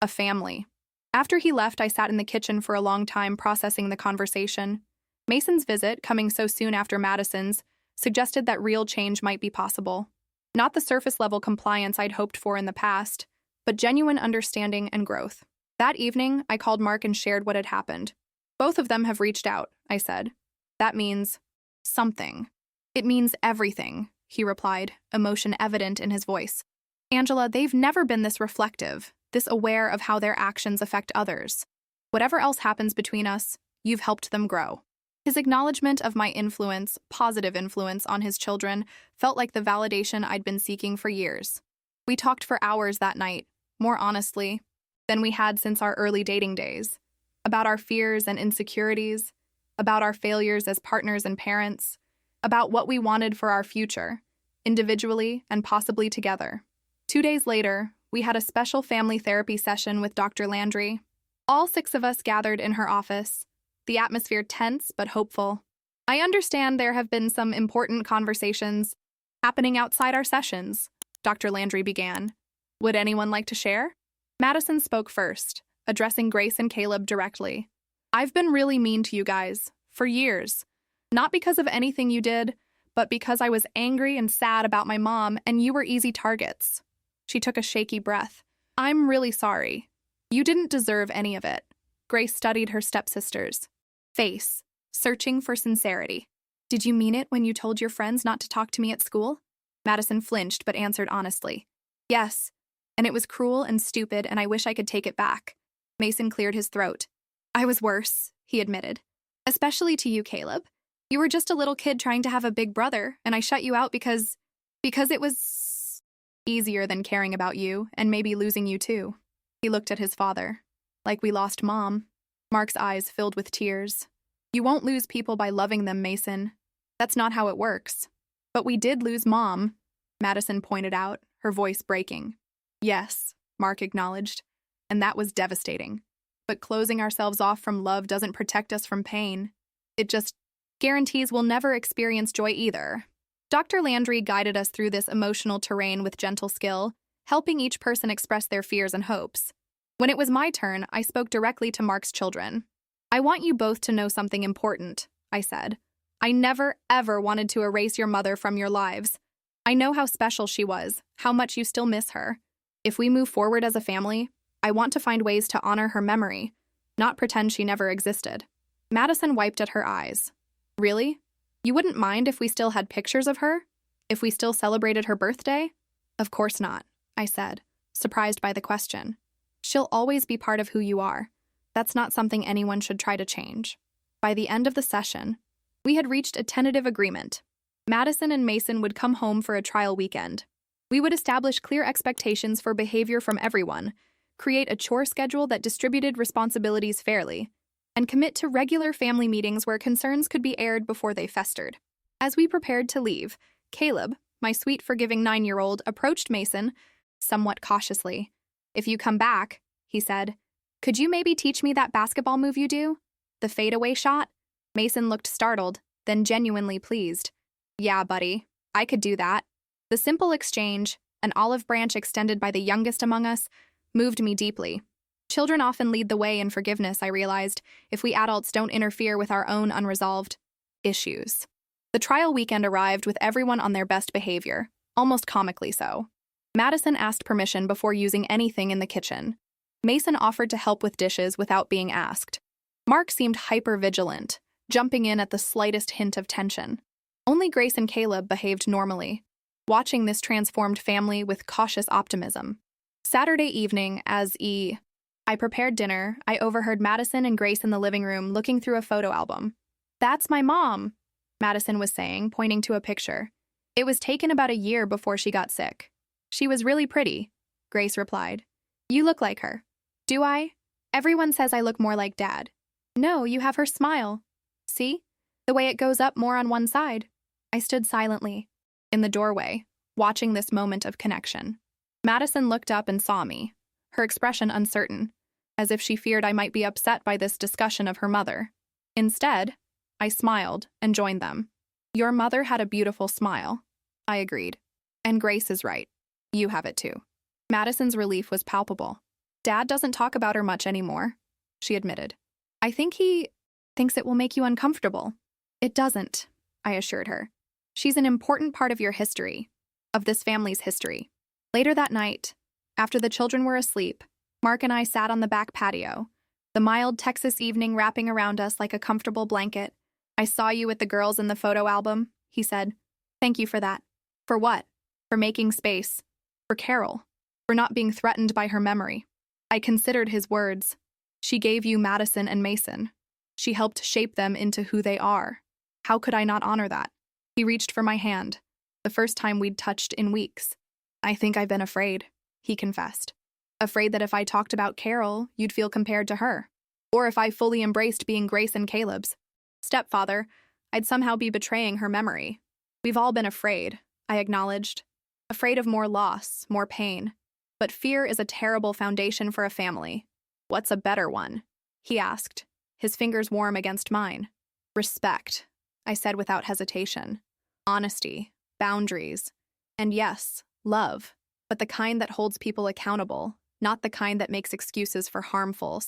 family. After he left, I sat in the kitchen for a long time processing the conversation. Mason's visit, coming so soon after Madison's, suggested that real change might be possible. Not the surface-level compliance I'd hoped for in the past, but genuine understanding and growth. That evening, I called Mark and shared what had happened. Both of them have reached out, I said. That means something. It means everything, he replied, emotion evident in his voice. Angela, they've never been this reflective, this aware of how their actions affect others. Whatever else happens between us, you've helped them grow. His acknowledgement of my influence, positive influence on his children, felt like the validation I'd been seeking for years. We talked for hours that night, more honestly than we had since our early dating days, about our fears and insecurities, about our failures as partners and parents, about what we wanted for our future, individually and possibly together. 2 days later, we had a special family therapy session with Dr. Landry. All 6 of us gathered in her office, the atmosphere tense but hopeful. I understand there have been some important conversations happening outside our sessions, Dr. Landry began. Would anyone like to share? Madison spoke first, addressing Grace and Caleb directly. I've been really mean to you guys, for years. Not because of anything you did, but because I was angry and sad about my mom and you were easy targets. She took a shaky breath. I'm really sorry. You didn't deserve any of it. Grace studied her stepsister's face, searching for sincerity. Did you mean it when you told your friends not to talk to me at school? Madison flinched but answered honestly. Yes, and it was cruel and stupid and I wish I could take it back. Mason cleared his throat. I was worse, he admitted. Especially to you, Caleb. You were just a little kid trying to have a big brother, and I shut you out because it was easier than caring about you and maybe losing you too. He looked at his father. Like we lost Mom. Mark's eyes filled with tears. You won't lose people by loving them, Mason. That's not how it works. But we did lose Mom, Madison pointed out, her voice breaking. Yes, Mark acknowledged, and that was devastating. But closing ourselves off from love doesn't protect us from pain. It just guarantees we'll never experience joy either. Dr. Landry guided us through this emotional terrain with gentle skill, helping each person express their fears and hopes. When it was my turn, I spoke directly to Mark's children. I want you both to know something important, I said. I never, ever wanted to erase your mother from your lives. I know how special she was, how much you still miss her. If we move forward as a family, I want to find ways to honor her memory, not pretend she never existed. Madison wiped at her eyes. Really? You wouldn't mind if we still had pictures of her? If we still celebrated her birthday? Of course not, I said, surprised by the question. She'll always be part of who you are. That's not something anyone should try to change. By the end of the session, we had reached a tentative agreement. Madison and Mason would come home for a trial weekend. We would establish clear expectations for behavior from everyone, create a chore schedule that distributed responsibilities fairly, and commit to regular family meetings where concerns could be aired before they festered. As we prepared to leave, Caleb, my sweet, forgiving 9-year-old, approached Mason, somewhat cautiously. If you come back, he said, could you maybe teach me that basketball move you do? The fadeaway shot? Mason looked startled, then genuinely pleased. Yeah, buddy, I could do that. The simple exchange, an olive branch extended by the youngest among us, moved me deeply. Children often lead the way in forgiveness, I realized, if we adults don't interfere with our own unresolved issues. The trial weekend arrived with everyone on their best behavior, almost comically so. Madison asked permission before using anything in the kitchen. Mason offered to help with dishes without being asked. Mark seemed hyper-vigilant, jumping in at the slightest hint of tension. Only Grace and Caleb behaved normally, watching this transformed family with cautious optimism. Saturday evening, as I prepared dinner, I overheard Madison and Grace in the living room looking through a photo album. That's my mom, Madison was saying, pointing to a picture. It was taken about a year before she got sick. She was really pretty, Grace replied. You look like her. Do I? Everyone says I look more like Dad. No, you have her smile. See? The way it goes up more on one side. I stood silently, in the doorway, watching this moment of connection. Madison looked up and saw me, her expression uncertain, as if she feared I might be upset by this discussion of her mother. Instead, I smiled and joined them. Your mother had a beautiful smile, I agreed. And Grace is right. You have it too. Madison's relief was palpable. Dad doesn't talk about her much anymore, she admitted. I think he thinks it will make you uncomfortable. It doesn't, I assured her. She's an important part of your history, of this family's history. Later that night, after the children were asleep, Mark and I sat on the back patio, the mild Texas evening wrapping around us like a comfortable blanket. I saw you with the girls in the photo album, he said. Thank you for that. For what? For making space. For Carol. For not being threatened by her memory. I considered his words. She gave you Madison and Mason. She helped shape them into who they are. How could I not honor that? He reached for my hand, the first time we'd touched in weeks. I think I've been afraid, he confessed. Afraid that if I talked about Carol, you'd feel compared to her. Or if I fully embraced being Grace and Caleb's stepfather, I'd somehow be betraying her memory. We've all been afraid, I acknowledged. Afraid of more loss, more pain. But fear is a terrible foundation for a family. What's a better one? He asked, his fingers warm against mine. Respect, I said without hesitation. Honesty, boundaries, and yes, love, but the kind that holds people accountable, not the kind that makes excuses for harmful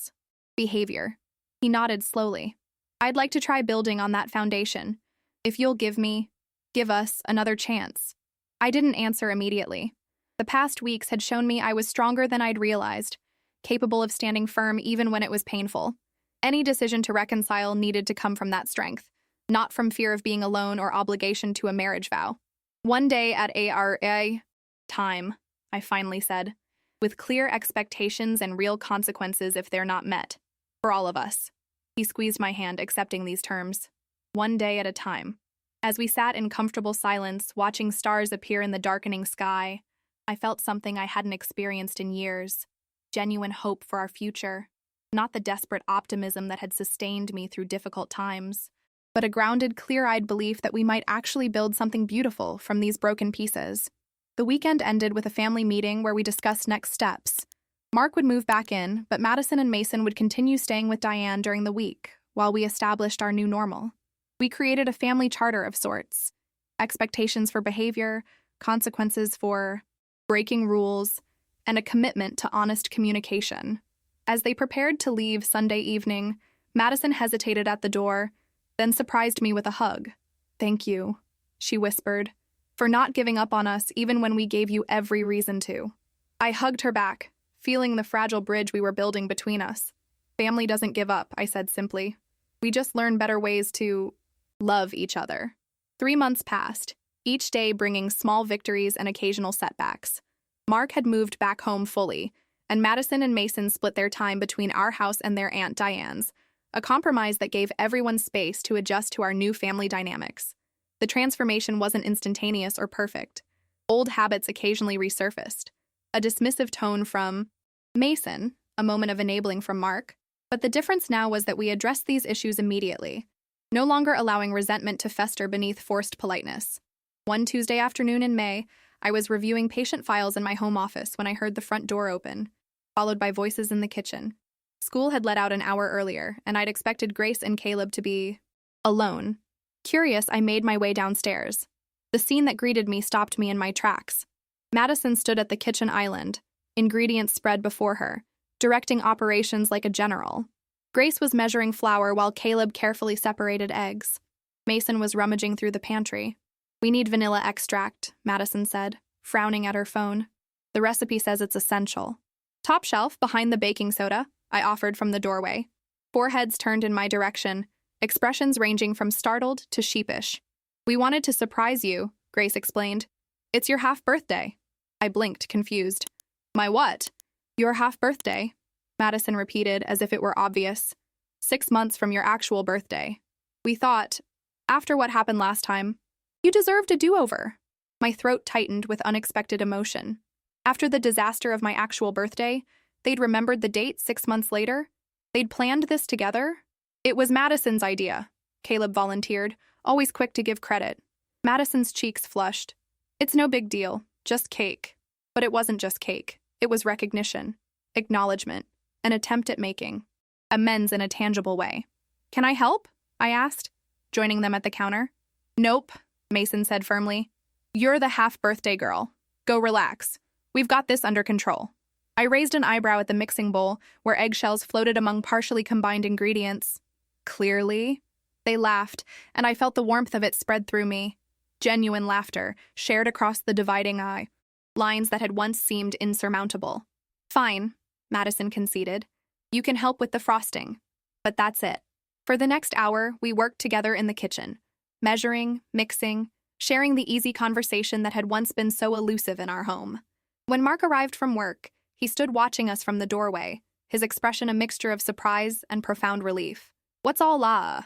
behavior. He nodded slowly. I'd like to try building on that foundation. If you'll give us another chance. I didn't answer immediately. The past weeks had shown me I was stronger than I'd realized, capable of standing firm even when it was painful. Any decision to reconcile needed to come from that strength, not from fear of being alone or obligation to a marriage vow. One day at ARA time, I finally said, with clear expectations and real consequences if they're not met. For all of us. He squeezed my hand, accepting these terms. One day at a time. As we sat in comfortable silence, watching stars appear in the darkening sky, I felt something I hadn't experienced in years. Genuine hope for our future. Not the desperate optimism that had sustained me through difficult times, but a grounded, clear-eyed belief that we might actually build something beautiful from these broken pieces. The weekend ended with a family meeting where we discussed next steps. Mark would move back in, but Madison and Mason would continue staying with Diane during the week, while we established our new normal. We created a family charter of sorts. Expectations for behavior, consequences for breaking rules, and a commitment to honest communication. As they prepared to leave Sunday evening, Madison hesitated at the door, then surprised me with a hug. Thank you, she whispered, for not giving up on us even when we gave you every reason to. I hugged her back, feeling the fragile bridge we were building between us. Family doesn't give up, I said simply. We just learn better ways to love each other. 3 months passed, each day bringing small victories and occasional setbacks. Mark had moved back home fully, and Madison and Mason split their time between our house and their Aunt Diane's, a compromise that gave everyone space to adjust to our new family dynamics. The transformation wasn't instantaneous or perfect. Old habits occasionally resurfaced. A dismissive tone from Mason, a moment of enabling from Mark, but the difference now was that we addressed these issues immediately, no longer allowing resentment to fester beneath forced politeness. One Tuesday afternoon in May, I was reviewing patient files in my home office when I heard the front door open, followed by voices in the kitchen. School had let out an hour earlier, and I'd expected Grace and Caleb to be alone. Curious, I made my way downstairs. The scene that greeted me stopped me in my tracks. Madison stood at the kitchen island, ingredients spread before her, directing operations like a general. Grace was measuring flour while Caleb carefully separated eggs. Mason was rummaging through the pantry. We need vanilla extract, Madison said, frowning at her phone. The recipe says it's essential. Top shelf, behind the baking soda, I offered from the doorway. 4 heads turned in my direction, expressions ranging from startled to sheepish. We wanted to surprise you, Grace explained. It's your half-birthday. I blinked, confused. My what? Your half-birthday, Madison repeated as if it were obvious. 6 months from your actual birthday. We thought, after what happened last time, you deserved a do-over. My throat tightened with unexpected emotion. After the disaster of my actual birthday, they'd remembered the date 6 months later. They'd planned this together. It was Madison's idea, Caleb volunteered, always quick to give credit. Madison's cheeks flushed. It's no big deal, just cake. But it wasn't just cake. It was recognition, acknowledgement, an attempt at making amends in a tangible way. Can I help? I asked, joining them at the counter. Nope, Mason said firmly. You're the half-birthday girl. Go relax. We've got this under control. I raised an eyebrow at the mixing bowl, where eggshells floated among partially combined ingredients. Clearly? They laughed, and I felt the warmth of it spread through me. Genuine laughter, shared across the dividing eye. Lines that had once seemed insurmountable. Fine, Madison conceded. You can help with the frosting. But that's it. For the next hour, we worked together in the kitchen, measuring, mixing, sharing the easy conversation that had once been so elusive in our home. When Mark arrived from work, he stood watching us from the doorway, his expression a mixture of surprise and profound relief. What's all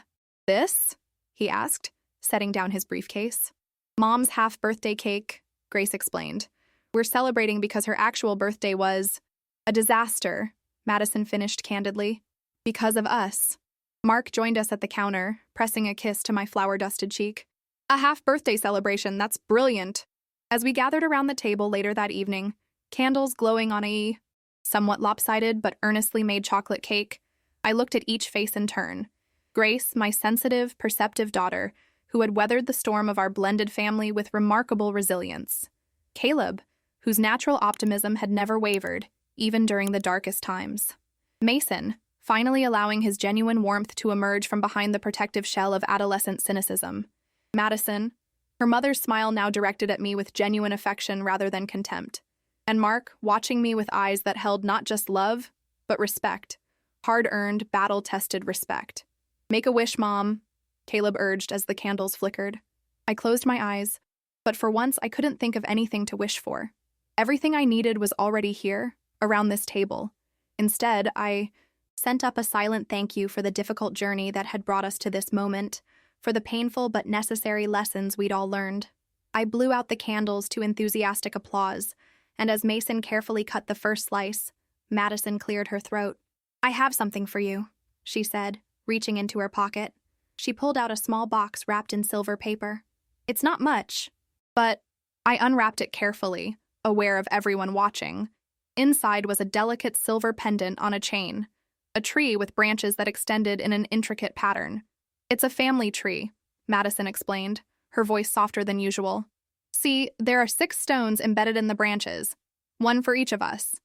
this? He asked, setting down his briefcase. Mom's half-birthday cake, Grace explained. We're celebrating because her actual birthday was a disaster, Madison finished candidly. Because of us. Mark joined us at the counter, pressing a kiss to my flour-dusted cheek. A half-birthday celebration, that's brilliant. As we gathered around the table later that evening, candles glowing on a somewhat lopsided but earnestly made chocolate cake, I looked at each face in turn. Grace, my sensitive, perceptive daughter, who had weathered the storm of our blended family with remarkable resilience. Caleb, whose natural optimism had never wavered, even during the darkest times. Mason, finally allowing his genuine warmth to emerge from behind the protective shell of adolescent cynicism. Madison, her mother's smile now directed at me with genuine affection rather than contempt. And Mark, watching me with eyes that held not just love, but respect. Hard-earned, battle-tested respect. Make a wish, Mom, Caleb urged as the candles flickered. I closed my eyes, but for once I couldn't think of anything to wish for. Everything I needed was already here, around this table. Instead, I sent up a silent thank you for the difficult journey that had brought us to this moment, for the painful but necessary lessons we'd all learned. I blew out the candles to enthusiastic applause, and as Mason carefully cut the first slice, Madison cleared her throat. I have something for you, she said, reaching into her pocket. She pulled out a small box wrapped in silver paper. It's not much, but I unwrapped it carefully, aware of everyone watching. Inside was a delicate silver pendant on a chain, a tree with branches that extended in an intricate pattern. It's a family tree, Madison explained, her voice softer than usual. See, there are 6 stones embedded in the branches, one for each of us.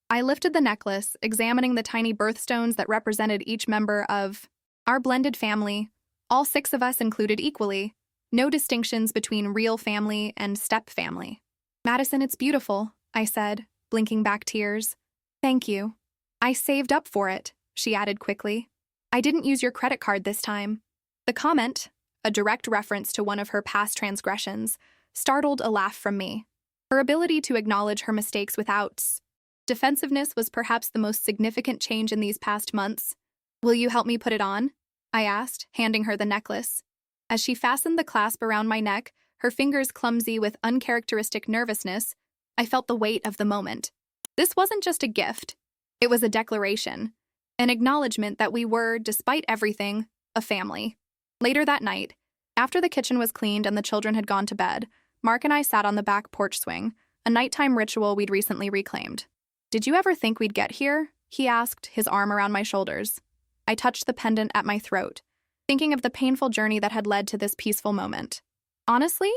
I lifted the necklace, examining the tiny birthstones that represented each member of our blended family, all 6 of us included equally, no distinctions between real family and step family. Madison, it's beautiful, I said, blinking back tears. Thank you. I saved up for it, she added quickly. I didn't use your credit card this time. The comment, a direct reference to one of her past transgressions, startled a laugh from me. Her ability to acknowledge her mistakes without defensiveness was perhaps the most significant change in these past months. Will you help me put it on? I asked, handing her the necklace. As she fastened the clasp around my neck, her fingers clumsy with uncharacteristic nervousness, I felt the weight of the moment. This wasn't just a gift. It was a declaration, an acknowledgement that we were, despite everything, a family. Later that night, after the kitchen was cleaned and the children had gone to bed, Mark and I sat on the back porch swing, a nighttime ritual we'd recently reclaimed. Did you ever think we'd get here? He asked, his arm around my shoulders. I touched the pendant at my throat, thinking of the painful journey that had led to this peaceful moment. Honestly,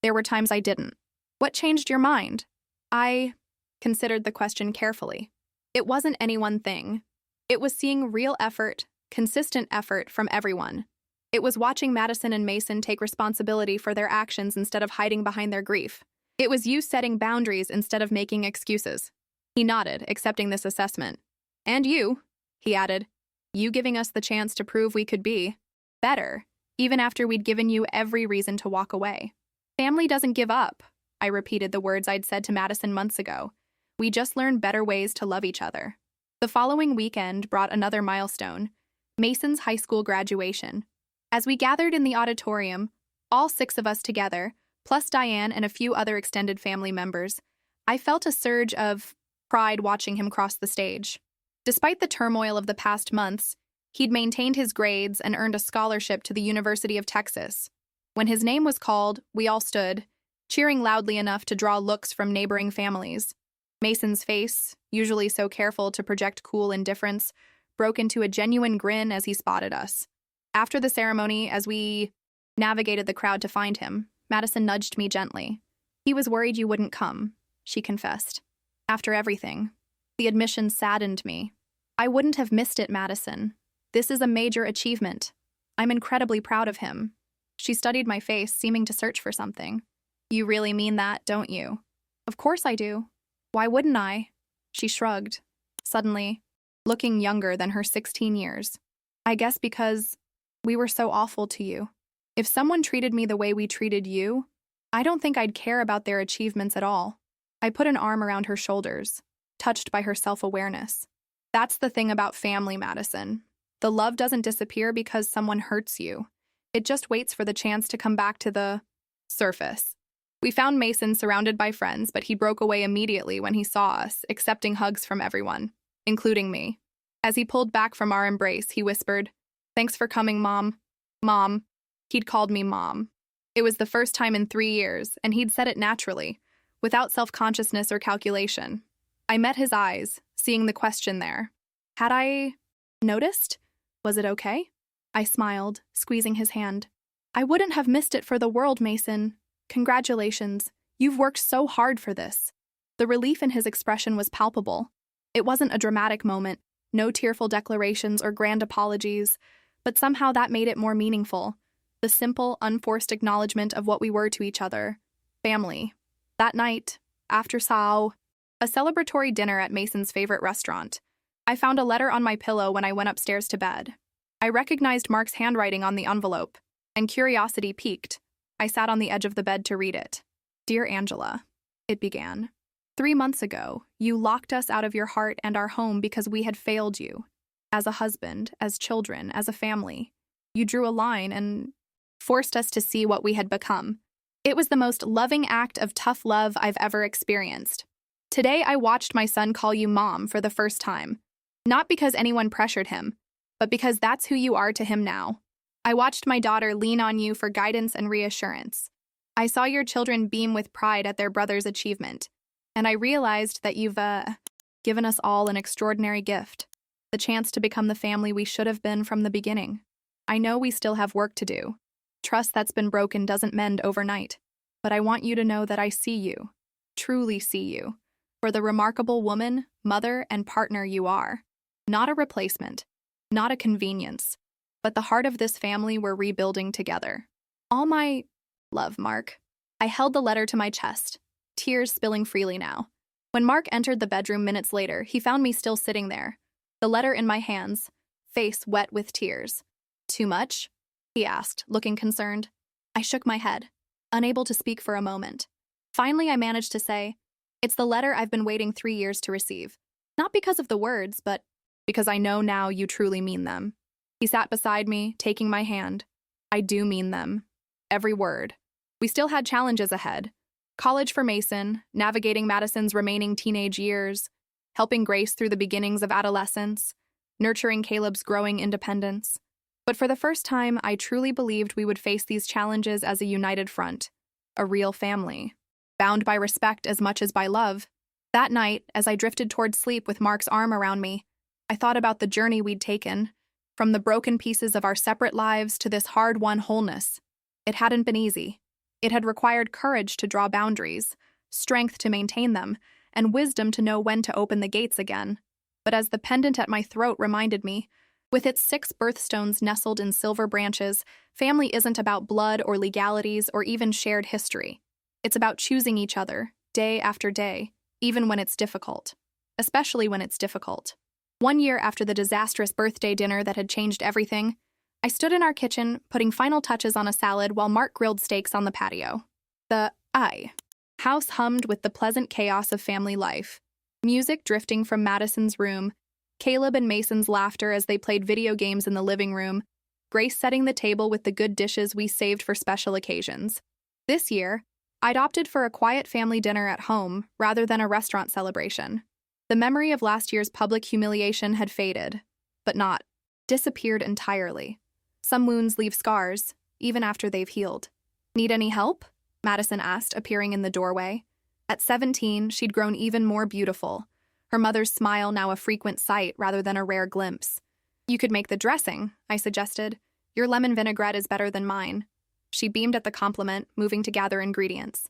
there were times I didn't. What changed your mind? I considered the question carefully. It wasn't any one thing. It was seeing real effort, consistent effort from everyone. It was watching Madison and Mason take responsibility for their actions instead of hiding behind their grief. It was you setting boundaries instead of making excuses. He nodded, accepting this assessment. And you, he added, you giving us the chance to prove we could be better, even after we'd given you every reason to walk away. Family doesn't give up, I repeated the words I'd said to Madison months ago. We just learned better ways to love each other. The following weekend brought another milestone, Mason's high school graduation. As we gathered in the auditorium, all 6 of us together, plus Diane and a few other extended family members, I felt a surge of pride watching him cross the stage. Despite the turmoil of the past months, he'd maintained his grades and earned a scholarship to the University of Texas. When his name was called, we all stood, cheering loudly enough to draw looks from neighboring families. Mason's face, usually so careful to project cool indifference, broke into a genuine grin as he spotted us. After the ceremony, as we navigated the crowd to find him, Madison nudged me gently. "He was worried you wouldn't come," she confessed. "After everything." The admission saddened me. "I wouldn't have missed it, Madison. This is a major achievement. I'm incredibly proud of him." She studied my face, seeming to search for something. "You really mean that, don't you?" "Of course I do. Why wouldn't I?" She shrugged, suddenly looking younger than her 16 years. "I guess because we were so awful to you. If someone treated me the way we treated you, I don't think I'd care about their achievements at all." I put an arm around her shoulders, touched by her self-awareness. "That's the thing about family, Madison. The love doesn't disappear because someone hurts you. It just waits for the chance to come back to the surface." We found Mason surrounded by friends, but he broke away immediately when he saw us, accepting hugs from everyone, including me. As he pulled back from our embrace, he whispered, "Thanks for coming, Mom." Mom. He'd called me Mom. It was the first time in 3 years, and he'd said it naturally, without self-consciousness or calculation. I met his eyes, seeing the question there. Had I noticed? Was it okay? I smiled, squeezing his hand. "I wouldn't have missed it for the world, Mason. Congratulations. You've worked so hard for this." The relief in his expression was palpable. It wasn't a dramatic moment, no tearful declarations or grand apologies, but somehow that made it more meaningful. The simple, unforced acknowledgement of what we were to each other. Family. That night, after a celebratory dinner at Mason's favorite restaurant, I found a letter on my pillow when I went upstairs to bed. I recognized Mark's handwriting on the envelope, and curiosity piqued. I sat on the edge of the bed to read it. "Dear Angela," it began. "3 months ago, you locked us out of your heart and our home because we had failed you. As a husband, as children, as a family. You drew a line and forced us to see what we had become. It was the most loving act of tough love I've ever experienced. Today I watched my son call you Mom for the first time. Not because anyone pressured him, but because that's who you are to him now. I watched my daughter lean on you for guidance and reassurance. I saw your children beam with pride at their brother's achievement, and I realized that you've given us all an extraordinary gift, the chance to become the family we should have been from the beginning. I know we still have work to do. Trust that's been broken doesn't mend overnight, but I want you to know that I see you, truly see you, for the remarkable woman, mother, and partner you are. Not a replacement, not a convenience, but the heart of this family we're rebuilding together. All my love, Mark." I held the letter to my chest, tears spilling freely now. When Mark entered the bedroom minutes later, he found me still sitting there, the letter in my hands, face wet with tears. "Too much?" he asked, looking concerned. I shook my head, unable to speak for a moment. Finally, I managed to say, "It's the letter I've been waiting 3 years to receive. Not because of the words, but because I know now you truly mean them." He sat beside me, taking my hand. "I do mean them. Every word." We still had challenges ahead. College for Mason, navigating Madison's remaining teenage years, helping Grace through the beginnings of adolescence, nurturing Caleb's growing independence. But for the first time, I truly believed we would face these challenges as a united front, a real family, bound by respect as much as by love. That night, as I drifted toward sleep with Mark's arm around me, I thought about the journey we'd taken, from the broken pieces of our separate lives to this hard-won wholeness. It hadn't been easy. It had required courage to draw boundaries, strength to maintain them, and wisdom to know when to open the gates again. But as the pendant at my throat reminded me, with its 6 birthstones nestled in silver branches, family isn't about blood or legalities or even shared history. It's about choosing each other, day after day, even when it's difficult. Especially when it's difficult. 1 year after the disastrous birthday dinner that had changed everything, I stood in our kitchen, putting final touches on a salad while Mark grilled steaks on the patio. The house hummed with the pleasant chaos of family life. Music drifting from Madison's room, Caleb and Mason's laughter as they played video games in the living room, Grace setting the table with the good dishes we saved for special occasions. This year, I'd opted for a quiet family dinner at home rather than a restaurant celebration. The memory of last year's public humiliation had faded, but not disappeared entirely. Some wounds leave scars, even after they've healed. "Need any help?" Madison asked, appearing in the doorway. At 17, she'd grown even more beautiful, her mother's smile now a frequent sight rather than a rare glimpse. You could make the dressing, I suggested. Your lemon vinaigrette is better than mine. She beamed at the compliment, moving to gather ingredients.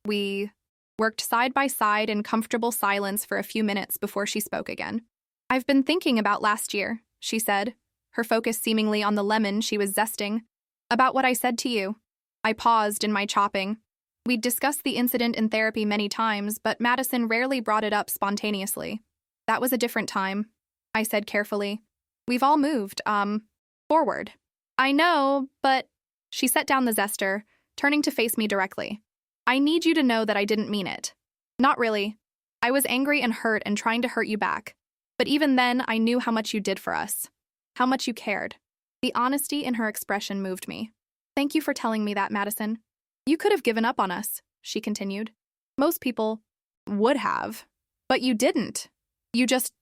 We worked side by side in comfortable silence for a few minutes before she spoke again. I've been thinking about last year, she said, her focus seemingly on the lemon she was zesting. About what I said to you. I paused in my chopping. We'd discussed the incident in therapy many times, but Madison rarely brought it up spontaneously. That was a different time, I said carefully. We've all moved, forward. I know, but… She set down the zester, turning to face me directly. I need you to know that I didn't mean it. Not really. I was angry and hurt and trying to hurt you back. But even then, I knew how much you did for us. How much you cared. The honesty in her expression moved me. Thank you for telling me that, Madison. You could have given up on us, she continued. Most people would have. But you didn't. You just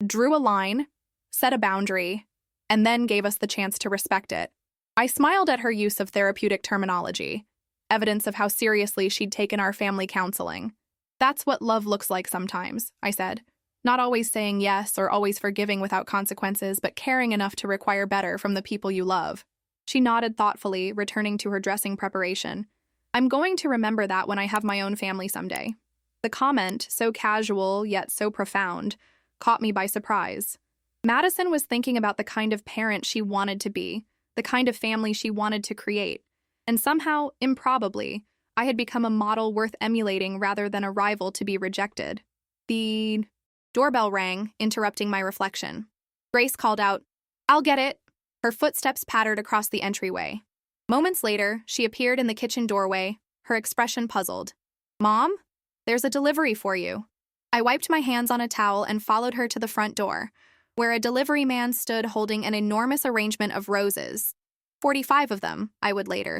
drew a line, set a boundary, and then gave us the chance to respect it. I smiled at her use of therapeutic terminology, evidence of how seriously she'd taken our family counseling. That's what love looks like sometimes, I said. Not always saying yes or always forgiving without consequences, but caring enough to require better from the people you love. She nodded thoughtfully, returning to her dressing preparation. I'm going to remember that when I have my own family someday. The comment, so casual yet so profound, caught me by surprise. Madison was thinking about the kind of parent she wanted to be, the kind of family she wanted to create, and somehow, improbably, I had become a model worth emulating rather than a rival to be rejected. The doorbell rang, interrupting my reflection. Grace called out, "I'll get it." Her footsteps pattered across the entryway. Moments later, she appeared in the kitchen doorway, her expression puzzled. "Mom? There's a delivery for you." I wiped my hands on a towel and followed her to the front door, where a delivery man stood holding an enormous arrangement of roses. 45 of them, I would later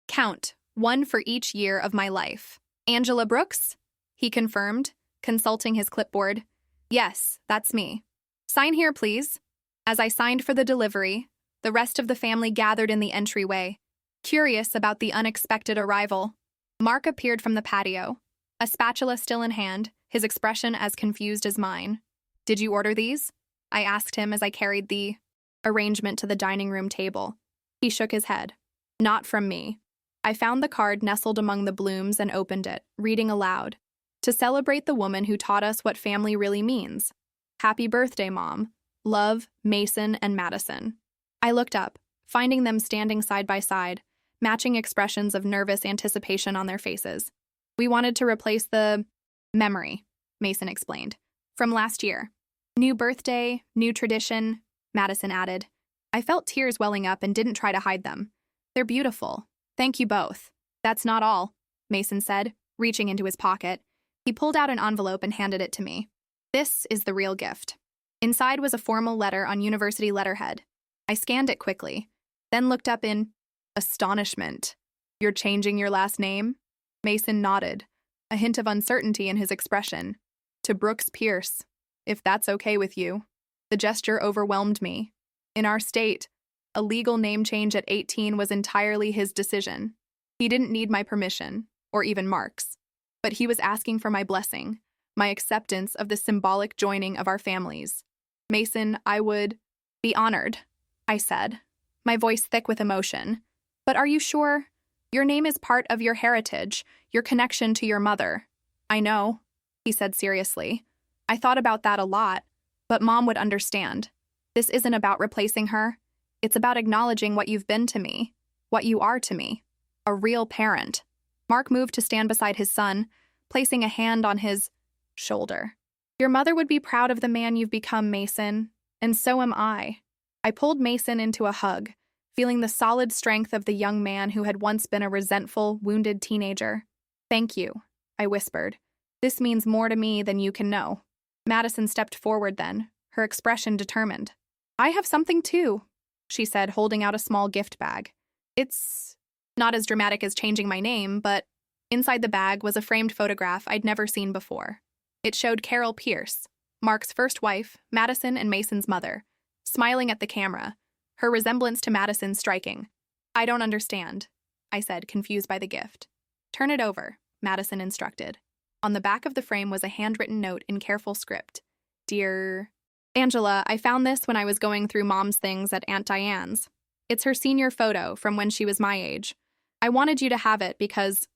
count, one for each year of my life. "Angela Brooks?" he confirmed, consulting his clipboard. "Yes, that's me." "Sign here, please." As I signed for the delivery, the rest of the family gathered in the entryway, curious about the unexpected arrival. Mark appeared from the patio, a spatula still in hand, his expression as confused as mine. "Did you order these?" I asked him as I carried the arrangement to the dining room table. He shook his head. "Not from me." I found the card nestled among the blooms and opened it, reading aloud. "To celebrate the woman who taught us what family really means. Happy birthday, Mom. Love, Mason and Madison." I looked up, finding them standing side by side, matching expressions of nervous anticipation on their faces. "We wanted to replace the memory," Mason explained, "from last year. New birthday, new tradition," Madison added. I felt tears welling up and didn't try to hide them. "They're beautiful. Thank you both." "That's not all," Mason said, reaching into his pocket. He pulled out an envelope and handed it to me. "This is the real gift." Inside was a formal letter on university letterhead. I scanned it quickly, then looked up in astonishment. "You're changing your last name?" Mason nodded, a hint of uncertainty in his expression. "To Brooks Pierce, if that's okay with you." The gesture overwhelmed me. In our state, a legal name change at 18 was entirely his decision. He didn't need my permission, or even Mark's. But he was asking for my blessing, my acceptance of the symbolic joining of our families. "Mason, I would be honored," I said, my voice thick with emotion. "But are you sure? Your name is part of your heritage, your connection to your mother." "I know," he said seriously. "I thought about that a lot, but Mom would understand. This isn't about replacing her. It's about acknowledging what you've been to me, what you are to me. A real parent." Mark moved to stand beside his son, placing a hand on his shoulder. "Your mother would be proud of the man you've become, Mason, and so am I." I pulled Mason into a hug, feeling the solid strength of the young man who had once been a resentful, wounded teenager. "Thank you," I whispered. "This means more to me than you can know." Madison stepped forward then, her expression determined. "I have something too," she said, holding out a small gift bag. "It's not as dramatic as changing my name, but inside the bag was a framed photograph I'd never seen before. It showed Carol Pierce, Mark's first wife, Madison and Mason's mother, smiling at the camera, her resemblance to Madison striking. "I don't understand," I said, confused by the gift. Turn it over, Madison instructed. On the back of the frame was a handwritten note in careful script. Dear Angela, I found this when I was going through Mom's things at Aunt Diane's. It's her senior photo from when she was my age. I wanted you to have it because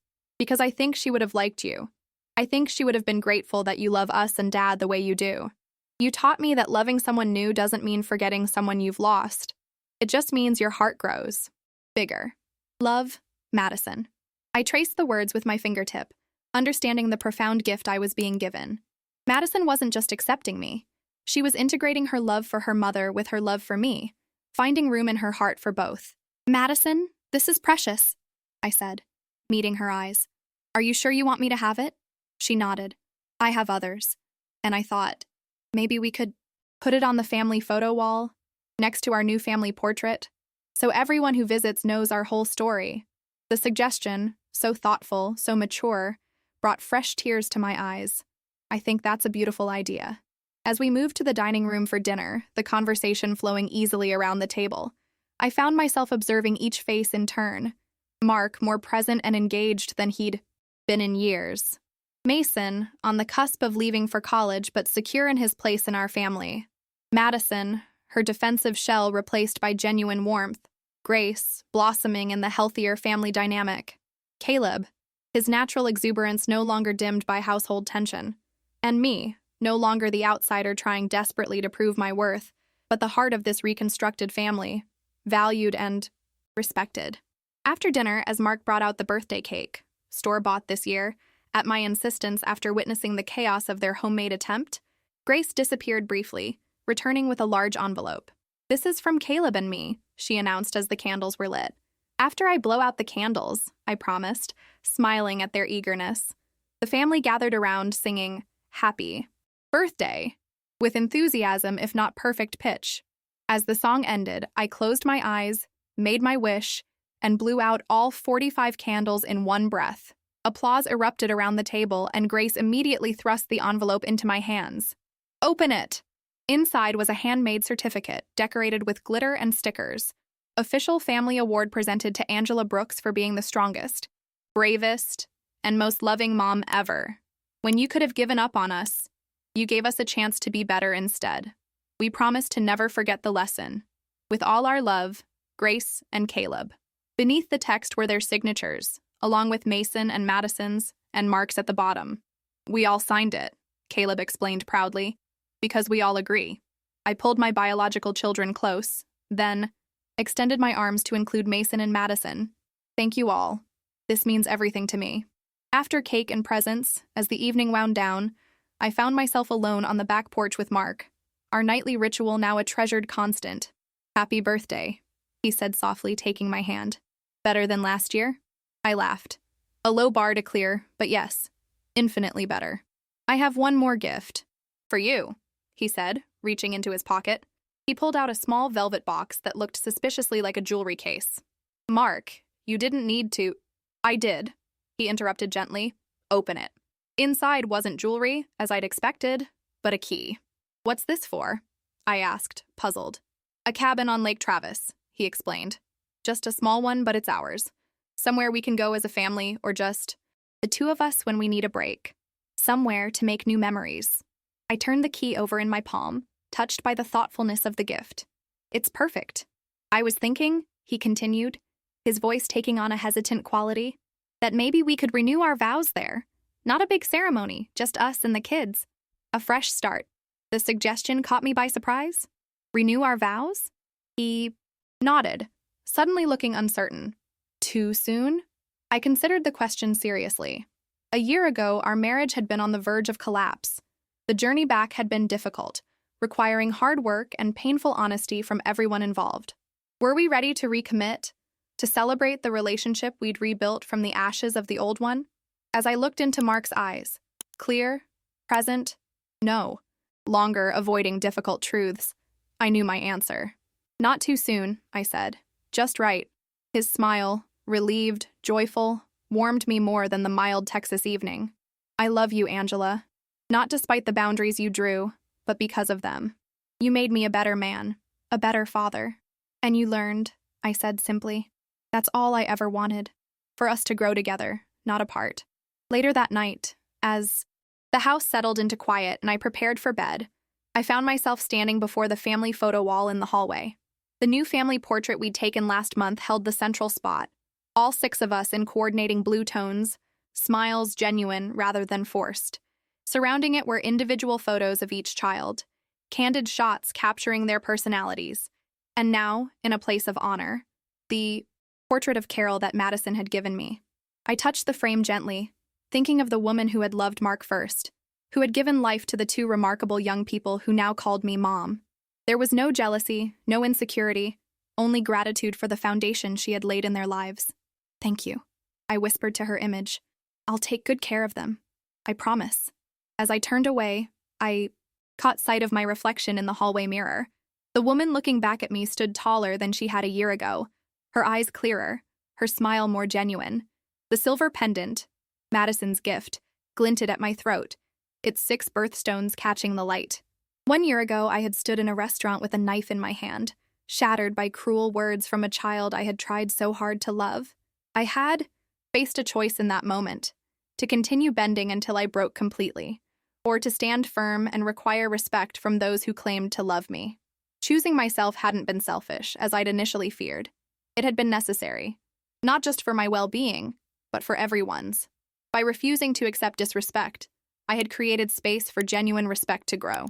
I think she would have liked you. I think she would have been grateful that you love us and Dad the way you do. You taught me that loving someone new doesn't mean forgetting someone you've lost. It just means your heart grows bigger. Love, Madison. I traced the words with my fingertip, understanding the profound gift I was being given. Madison wasn't just accepting me. She was integrating her love for her mother with her love for me, finding room in her heart for both. Madison, this is precious, I said, meeting her eyes. Are you sure you want me to have it? She nodded. I have others. And I thought, maybe we could put it on the family photo wall, next to our new family portrait, so everyone who visits knows our whole story. The suggestion, so thoughtful, so mature, brought fresh tears to my eyes. I think that's a beautiful idea. As we moved to the dining room for dinner, the conversation flowing easily around the table, I found myself observing each face in turn. Mark, more present and engaged than he'd been in years. Mason, on the cusp of leaving for college but secure in his place in our family. Madison, her defensive shell replaced by genuine warmth. Grace, blossoming in the healthier family dynamic. Caleb, his natural exuberance no longer dimmed by household tension. And me, no longer the outsider trying desperately to prove my worth, but the heart of this reconstructed family, valued and respected. After dinner, as Mark brought out the birthday cake, store-bought this year, at my insistence after witnessing the chaos of their homemade attempt, Grace disappeared briefly, returning with a large envelope. This is from Caleb and me, she announced as the candles were lit. After I blow out the candles, I promised, smiling at their eagerness. The family gathered around singing, Happy Birthday, with enthusiasm if not perfect pitch. As the song ended, I closed my eyes, made my wish, and blew out all 45 candles in one breath. Applause erupted around the table, and Grace immediately thrust the envelope into my hands. Open it! Inside was a handmade certificate, decorated with glitter and stickers. Official family award presented to Angela Brooks for being the strongest, bravest, and most loving mom ever. When you could have given up on us, you gave us a chance to be better instead. We promise to never forget the lesson. With all our love, Grace and Caleb. Beneath the text were their signatures, along with Mason and Madison's, and Mark's at the bottom. We all signed it, Caleb explained proudly, because we all agree. I pulled my biological children close, then extended my arms to include Mason and Madison. Thank you all. This means everything to me. After cake and presents, as the evening wound down, I found myself alone on the back porch with Mark, our nightly ritual now a treasured constant. Happy birthday, he said softly, taking my hand. Better than last year? I laughed. A low bar to clear, but yes, infinitely better. I have one more gift. For you, he said, reaching into his pocket. He pulled out a small velvet box that looked suspiciously like a jewelry case. Mark, you didn't need to. I did, he interrupted gently. Open it. Inside wasn't jewelry, as I'd expected, but a key. What's this for? I asked, puzzled. A cabin on Lake Travis, he explained. Just a small one, but it's ours. Somewhere we can go as a family, or just the two of us when we need a break. Somewhere to make new memories. I turned the key over in my palm, touched by the thoughtfulness of the gift. It's perfect. I was thinking, he continued, his voice taking on a hesitant quality, that maybe we could renew our vows there. Not a big ceremony, just us and the kids. A fresh start. The suggestion caught me by surprise. Renew our vows? He nodded, suddenly looking uncertain. Too soon? I considered the question seriously. A year ago, our marriage had been on the verge of collapse. The journey back had been difficult, requiring hard work and painful honesty from everyone involved. Were we ready to recommit, to celebrate the relationship we'd rebuilt from the ashes of the old one? As I looked into Mark's eyes, clear, present, no, longer avoiding difficult truths, I knew my answer. Not too soon, I said. Just right. His smile, relieved, joyful, warmed me more than the mild Texas evening. I love you, Angela. Not despite the boundaries you drew, but because of them. You made me a better man, a better father. And you learned, I said simply. That's all I ever wanted. For us to grow together, not apart. Later that night, as the house settled into quiet and I prepared for bed, I found myself standing before the family photo wall in the hallway. The new family portrait we'd taken last month held the central spot, all 6 of us in coordinating blue tones, smiles genuine rather than forced. Surrounding it were individual photos of each child, candid shots capturing their personalities. And now, in a place of honor, the portrait of Carol that Madison had given me. I touched the frame gently, thinking of the woman who had loved Mark first, who had given life to the 2 remarkable young people who now called me Mom. There was no jealousy, no insecurity, only gratitude for the foundation she had laid in their lives. "Thank you," I whispered to her image. "I'll take good care of them. I promise." As I turned away, I caught sight of my reflection in the hallway mirror. The woman looking back at me stood taller than she had a year ago, her eyes clearer, her smile more genuine. The silver pendant, Madison's gift, glinted at my throat, its 6 birthstones catching the light. 1 year ago, I had stood in a restaurant with a knife in my hand, shattered by cruel words from a child I had tried so hard to love. I had faced a choice in that moment, to continue bending until I broke completely, or to stand firm and require respect from those who claimed to love me. Choosing myself hadn't been selfish, as I'd initially feared. It had been necessary, not just for my well-being, but for everyone's. By refusing to accept disrespect, I had created space for genuine respect to grow.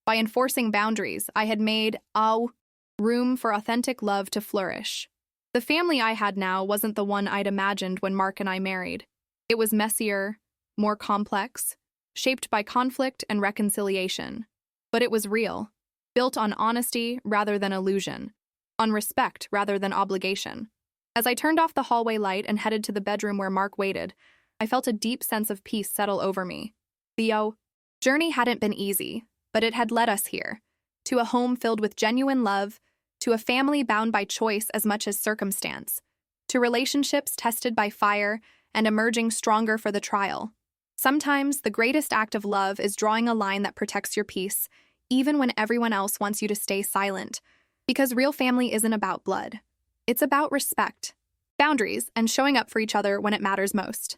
By enforcing boundaries, I had made room for authentic love to flourish. The family I had now wasn't the one I'd imagined when Mark and I married. It was messier, more complex, shaped by conflict and reconciliation. But it was real, built on honesty rather than illusion, on respect rather than obligation. As I turned off the hallway light and headed to the bedroom where Mark waited, I felt a deep sense of peace settle over me. The journey hadn't been easy, but it had led us here, to a home filled with genuine love, to a family bound by choice as much as circumstance, to relationships tested by fire and emerging stronger for the trial. Sometimes the greatest act of love is drawing a line that protects your peace, even when everyone else wants you to stay silent, because real family isn't about blood. It's about respect, boundaries, and showing up for each other when it matters most.